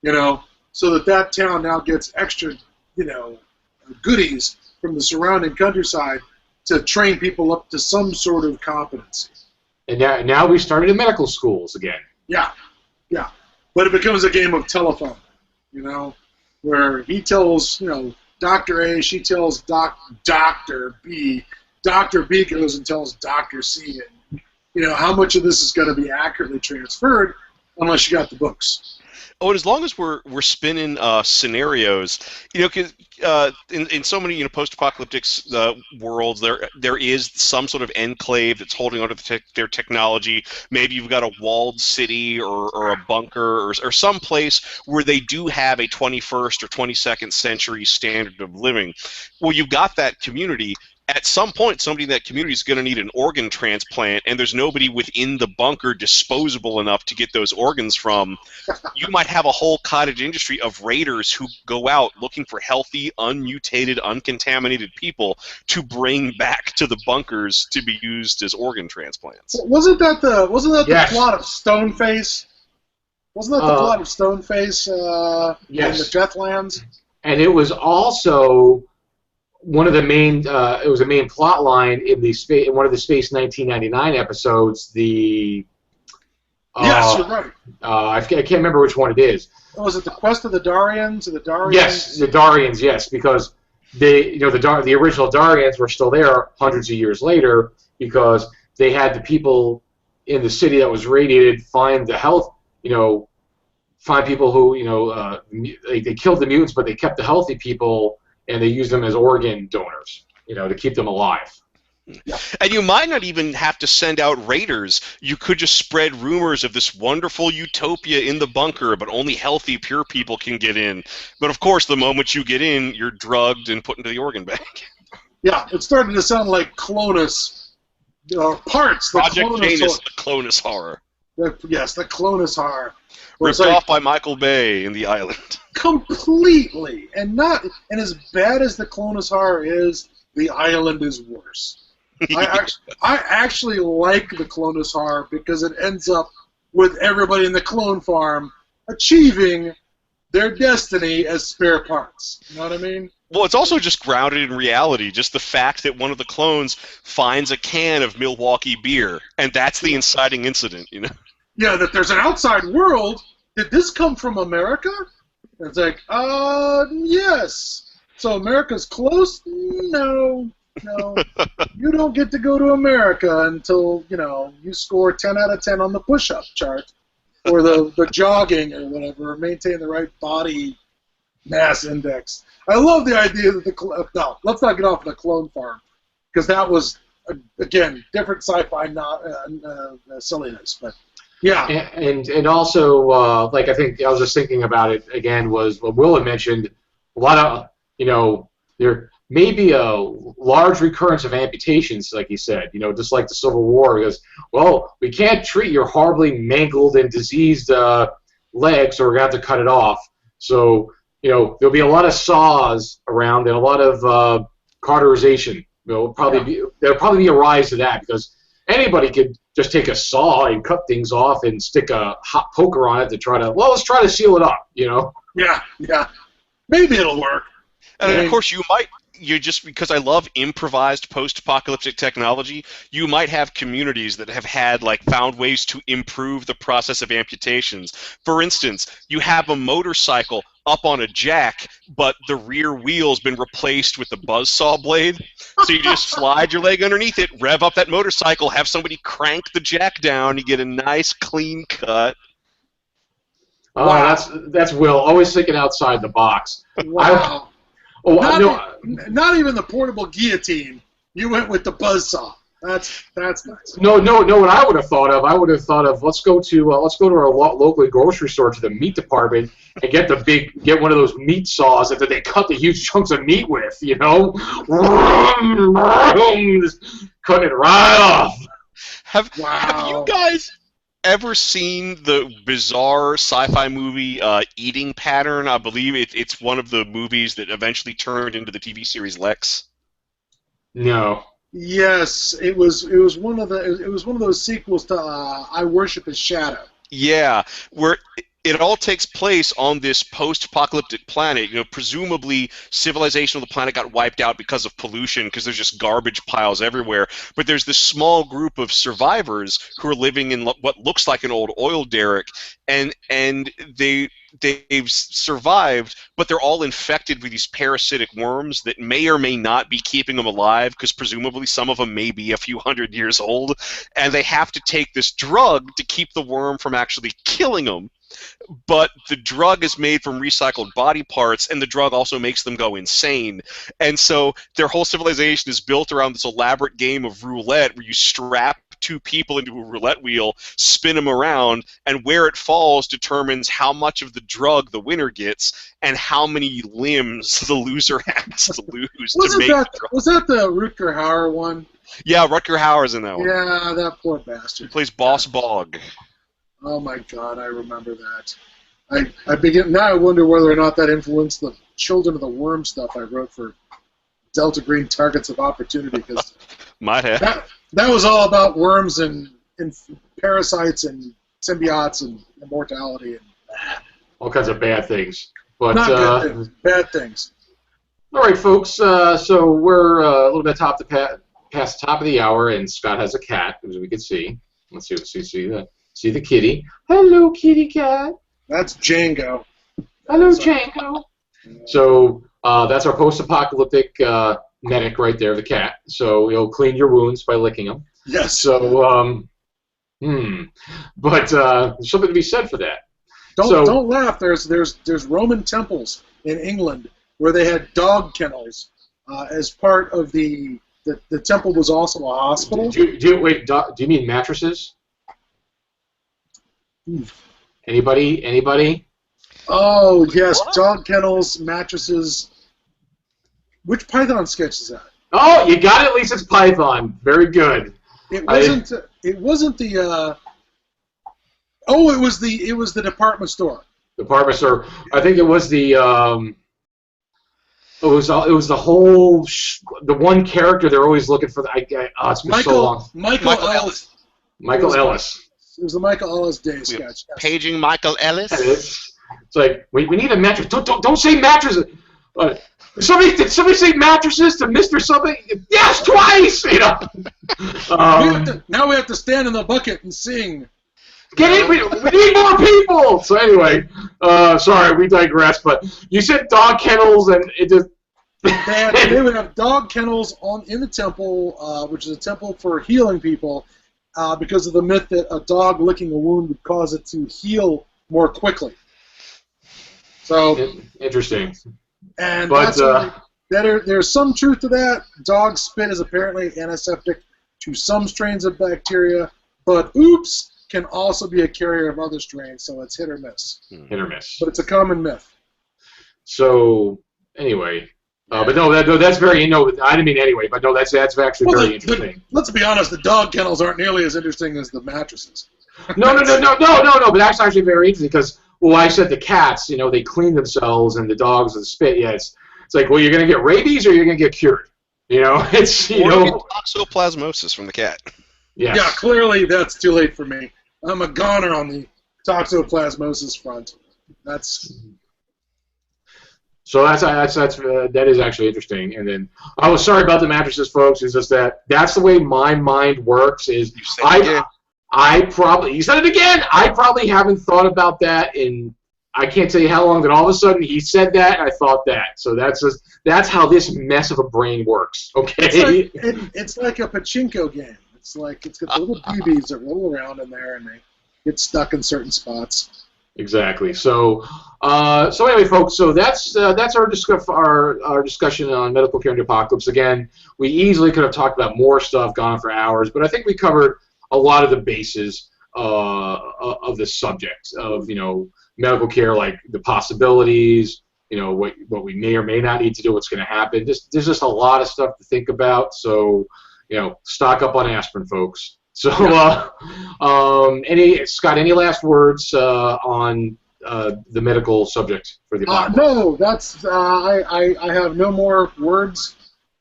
you know, so that town now gets extra, you know, goodies from the surrounding countryside to train people up to some sort of competency. And now we started in medical schools again. Yeah. But it becomes a game of telephone, you know, where he tells, you know, Dr. A, she tells Dr. B. Dr. B goes and tells Dr. C. And, you know, how much of this is going to be accurately transferred unless you got the books. Oh, and as long as we're spinning scenarios, you know, because in so many, you know, post-apocalyptic worlds, there is some sort of enclave that's holding onto their technology. Maybe you've got a walled city or a bunker or some place where they do have a 21st or 22nd century standard of living. Well, you've got that community. At some point, somebody in that community is going to need an organ transplant, and there's nobody within the bunker disposable enough to get those organs from. You might have a whole cottage industry of raiders who go out looking for healthy, unmutated, uncontaminated people to bring back to the bunkers to be used as organ transplants. Wasn't that the Yes. plot of Stoneface? Wasn't that the plot of Stoneface Yes. in the Deathlands? And it was also one of the main, it was a main plot line in in one of the Space 1999 episodes. Yes, you're right. I can't remember which one it is. Was it the Quest of the Darians or the Darians? Yes, the Darians. Yes, because the original Darians were still there hundreds of years later because they had the people in the city that was radiated find the health, you know, find people who, you know, they killed the mutants, but they kept the healthy people. And they use them as organ donors, you know, to keep them alive. Yeah. And you might not even have to send out raiders. You could just spread rumors of this wonderful utopia in the bunker, but only healthy, pure people can get in. But of course, the moment you get in, you're drugged and put into the organ bank. Yeah, it's starting to sound like Clonus parts. Project Janus, the Clonus horror. Yes, the Clonus horror. Ripped off by Michael Bay in The Island. Completely, and as bad as the Clonus horror is, The Island is worse. I actually like the Clonus horror because it ends up with everybody in the clone farm achieving their destiny as spare parts. You know what I mean? Well, it's also just grounded in reality. Just the fact that one of the clones finds a can of Milwaukee beer, and that's the inciting incident. You know? Yeah, that there's an outside world. Did this come from America? And it's like, yes. So America's close? No. You don't get to go to America until, you know, you score 10 out of 10 on the push-up chart or the jogging or whatever, or maintain the right body mass index. I love the idea that no, let's not get off the clone farm because that was, again, different sci-fi silliness, but yeah. And also, like I think I was just thinking about it again, was what Will had mentioned, a lot of, you know, there may be a large recurrence of amputations, like he said, you know, just like the Civil War, because, well, we can't treat your horribly mangled and diseased leg, so we're going to have to cut it off. So, you know, there'll be a lot of saws around and a lot of cauterization. There'll probably be a rise to that because anybody could just take a saw and cut things off and stick a hot poker on it to try to, well, let's try to seal it up, you know? Yeah. Maybe it'll work. And of course, you you just because I love improvised post-apocalyptic technology, you might have communities that have had found ways to improve the process of amputations. For instance, you have a motorcycle up on a jack, but the rear wheel's been replaced with a buzzsaw blade. So you just slide your leg underneath it, rev up that motorcycle, have somebody crank the jack down, you get a nice clean cut. Oh, wow. That's Will, always thinking outside the box. Wow. Not even the portable guillotine. You went with the buzzsaw. That's nice. No. What I would have thought of, let's go to our local grocery store to the meat department and get one of those meat saws that they cut the huge chunks of meat with. You know, just cutting it right off. Have you guys ever seen the bizarre sci-fi movie Eating Pattern? I believe it's one of the movies that eventually turned into the TV series Lex. No. Yes, it was one of those sequels to I Worship His Shadow. Yeah, where it all takes place on this post-apocalyptic planet. You know, presumably civilization on the planet got wiped out because of pollution, because there's just garbage piles everywhere. But there's this small group of survivors who are living in what looks like an old oil derrick, and they've survived, but they're all infected with these parasitic worms that may or may not be keeping them alive, because presumably some of them may be a few hundred years old, and they have to take this drug to keep the worm from actually killing them. But the drug is made from recycled body parts, and the drug also makes them go insane. And so their whole civilization is built around this elaborate game of roulette where you strap two people into a roulette wheel, spin them around, and where it falls determines how much of the drug the winner gets and how many limbs the loser has to lose to make the drug. Was that the Rutger Hauer one? Yeah, Rutger Hauer's in that one. Yeah, that poor bastard. He plays Boss Bog. Oh my God, I remember that. Now I wonder whether or not that influenced the Children of the Worm stuff I wrote for Delta Green Targets of Opportunity, because might have. That was all about worms and parasites and symbiotes and immortality and all kinds of bad things. But not good things, bad things. All right, folks. So we're a little bit past the top of the hour, and Scott has a cat, as we can see. Let's see the kitty. Hello, kitty cat. That's Django. Hello, Django. So that's our post-apocalyptic medic right there, the cat. So he'll clean your wounds by licking them. Yes. So, but there's something to be said for that. Don't laugh. There's Roman temples in England where they had dog kennels as part of the temple was also a hospital. Do you mean mattresses? Anybody? Oh, yes, what? Dog kennels, mattresses. Which Python sketch is that? Oh, you got it. At least it's Python. Very good. It wasn't the. It was the department store. Department store. I think it was the. It was the whole. The one character they're always looking for. It's been so long. Michael Ellis. Michael Ellis. It was the Michael Ellis Day sketch. Yes. Paging Michael Ellis. It's like we need a mattress. Don't say mattresses. Did somebody say mattresses to Mr. Something? Yes, twice. You know. Now we have to stand in the bucket and sing. Get in. We need more people. So anyway, sorry, we digress. But you said dog kennels, and it just. They would have dog kennels in the temple, which is a temple for healing people. Because of the myth that a dog licking a wound would cause it to heal more quickly. So interesting. And there's some truth to that. Dog spit is apparently antiseptic to some strains of bacteria, but can also be a carrier of other strains, so it's hit or miss. Hit or miss. But it's a common myth. So anyway. But no, that's very. No, I didn't mean anyway. But no, that's actually very interesting. Let's be honest. The dog kennels aren't nearly as interesting as the mattresses. No. But that's actually very interesting because, well, I said the cats, they clean themselves, and the dogs and the spit. Yeah, it's like, well, you're gonna get rabies or you're gonna get cured. It's or you get toxoplasmosis from the cat. Yes. Yeah, clearly that's too late for me. I'm a goner on the toxoplasmosis front. That's. So that is actually interesting. And then I was sorry about the mattresses, folks. It's just that's the way my mind works. Is I probably you said it again. I probably haven't thought about that in I can't tell you how long. Then all of a sudden he said that, and I thought that. So that's how this mess of a brain works. Okay. It's like a pachinko game. It's like it's got the little BBs that roll around in there, and they get stuck in certain spots. Exactly. So anyway, folks. So that's our discussion on medical care in the apocalypse. Again, we easily could have talked about more stuff, gone on for hours, but I think we covered a lot of the bases of the subject of medical care, like the possibilities, what we may or may not need to do, what's going to happen. There's just a lot of stuff to think about. So stock up on aspirin, folks. So, Scott, any last words on the medical subject for the apocalypse? No, that's I have no more words.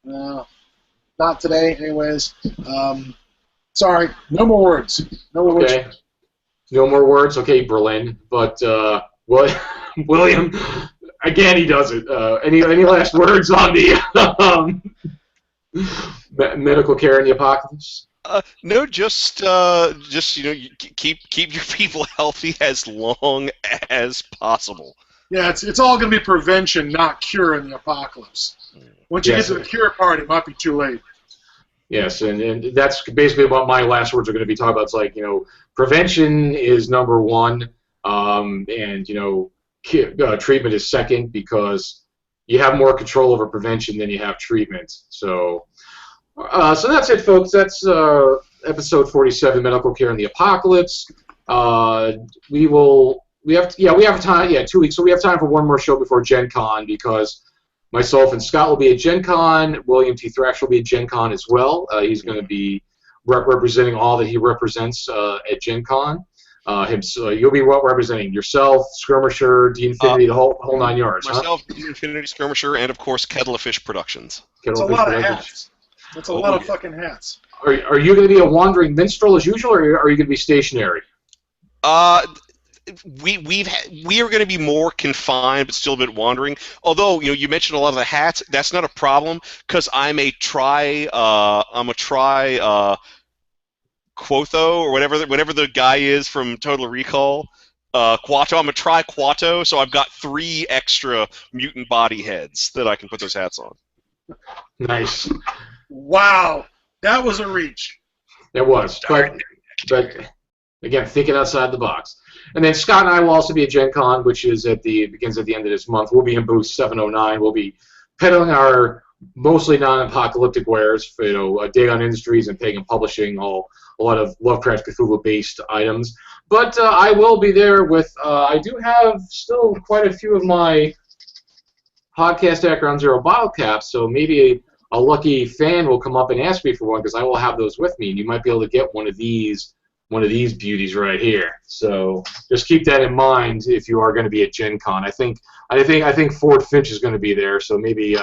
Not today, anyways. Sorry, no more words. No more okay. words. No more words. Okay, Berlin. But William, again, he does it. Any last words on the medical care in the apocalypse? No, just keep your people healthy as long as possible. Yeah, it's all going to be prevention, not cure in the apocalypse. Once you get to the cure part, it might be too late. Yes, and that's basically what my last words are going to be talking about. It's like, prevention is number one, and treatment is second, because you have more control over prevention than you have treatment. So that's it, folks. That's episode 47, Medical Care in the Apocalypse. We have time. Yeah, 2 weeks. So we have time for one more show before Gen Con, because myself and Scott will be at Gen Con. William T. Thrash will be at Gen Con as well. He's going to be representing all that he represents at Gen Con. You'll be representing yourself, Skirmisher, D Infinity, the whole 9 yards. Myself, D Infinity, Skirmisher, and of course Kettlefish Productions. That's a lot of hats. That's a lot of fucking hats. Are you going to be a wandering minstrel as usual, or are you going to be stationary? We are going to be more confined, but still a bit wandering. Although you mentioned a lot of the hats, that's not a problem, because I'm a tri Quotho, or whatever the guy is from Total Recall. Quato. I'm a tri Quato, so I've got 3 extra mutant body heads that I can put those hats on. Nice. Wow, that was a reach. It was, but again, thinking outside the box. And then Scott and I will also be at Gen Con, which is begins at the end of this month. We'll be in booth 709. We'll be peddling our mostly non-apocalyptic wares for Dagon Industries and Pagan Publishing, a lot of Lovecraft Cthulhu-based items. But I will be there with. I do have still quite a few of my podcast Akron Zero bottle caps, so maybe a lucky fan will come up and ask me for one, because I will have those with me, and you might be able to get one of these beauties right here. So just keep that in mind if you are going to be at Gen Con. I think Ford Finch is going to be there, so maybe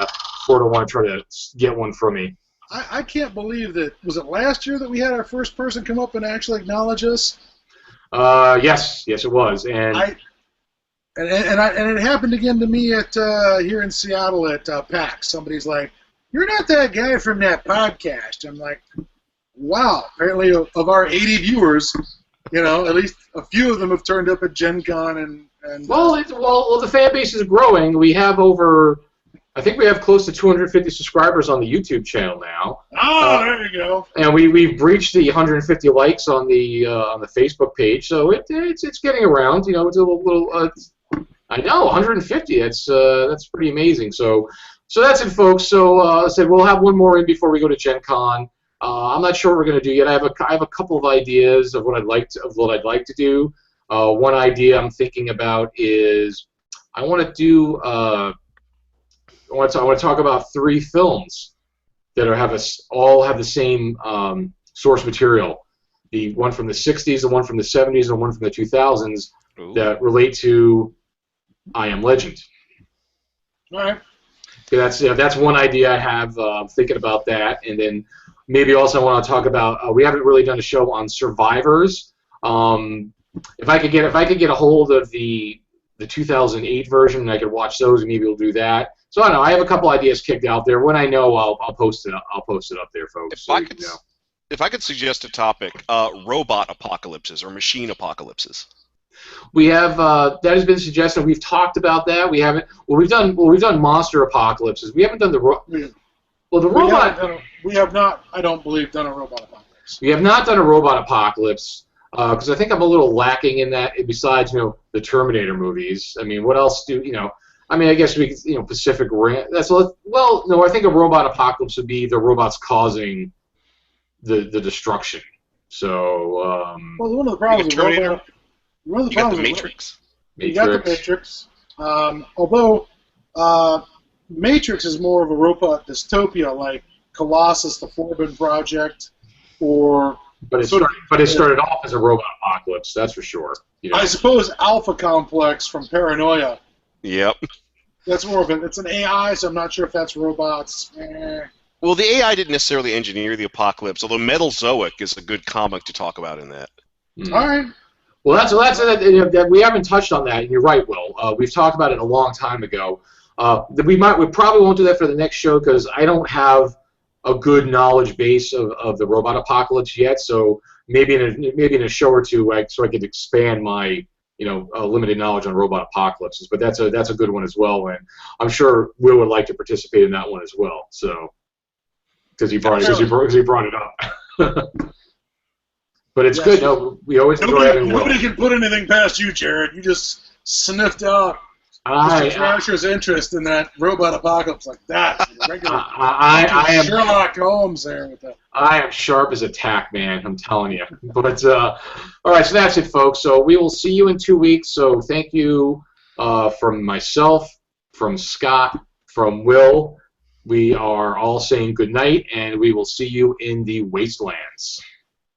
Ford will want to try to get one from me. I can't believe that. Was it last year that we had our first person come up and actually acknowledge us? Yes, it was, and it happened again to me at here in Seattle at PAX. Somebody's like, "You're not that guy from that podcast." I'm like, wow, apparently of our 80 viewers, at least a few of them have turned up at Gen Con. And well, the fan base is growing. We have I think we have close to 250 subscribers on the YouTube channel now. Oh, there you go. And we've breached the 150 likes on the Facebook page, so it's getting around. It's a little I know, 150. That's pretty amazing. So that's it, folks. So I said we'll have one more in before we go to Gen Con. I'm not sure what we're going to do yet. I have a couple of ideas of what I'd like to do. One idea I'm thinking about is I want to do. I want to talk about 3 films that all have the same source material. The one from the 60s, the one from the 70s, and one from the 2000s. Ooh. That relate to I Am Legend. All right. That's one idea I have. I'm thinking about that, and then maybe also I want to talk about. We haven't really done a show on survivors. If I could get a hold of the the 2008 version, and I could watch those, and maybe we'll do that. So I don't know. I have a couple ideas kicked out there. When I know, I'll post it. I'll post it up there, folks. If I could suggest a topic, robot apocalypses or machine apocalypses. We have that has been suggested. We've talked about that. We haven't. Well, we've done monster apocalypses. We haven't done the robot. We have not. I don't believe done a robot apocalypse. We have not done a robot apocalypse because I think I'm a little lacking in that. Besides, the Terminator movies. I mean, what else do you know? I mean, I guess we could, Pacific Rim. No. I think a robot apocalypse would be the robots causing the destruction. So. Well, one of the problems with robot. You got the Matrix. You got the Matrix. Although Matrix is more of a robot dystopia, like Colossus, the Forbin Project, or. But it started off as a robot apocalypse. That's for sure. I suppose Alpha Complex from Paranoia. Yep. That's more of it's an AI, so I'm not sure if that's robots. Well, the AI didn't necessarily engineer the apocalypse, although Metal Zoic is a good comic to talk about in that. All right. Well, that we haven't touched on that. And you're right, Will. We've talked about it a long time ago. We probably won't do that for the next show because I don't have a good knowledge base of the robot apocalypse yet. So maybe in a show or two, so I could expand my limited knowledge on robot apocalypses. But that's a good one as well, and I'm sure Will would like to participate in that one as well. So because he brought it up. But it's good. No, we always enjoy having Will. Nobody can put anything past you, Jared. You just sniffed out Mr. Thrasher's interest in that robot apocalypse like that. I am Sherlock Holmes there with that. I am sharp as a tack, man. I'm telling you. But all right, so that's it, folks. So we will see you in 2 weeks. So thank you from myself, from Scott, from Will. We are all saying good night, and we will see you in the wastelands.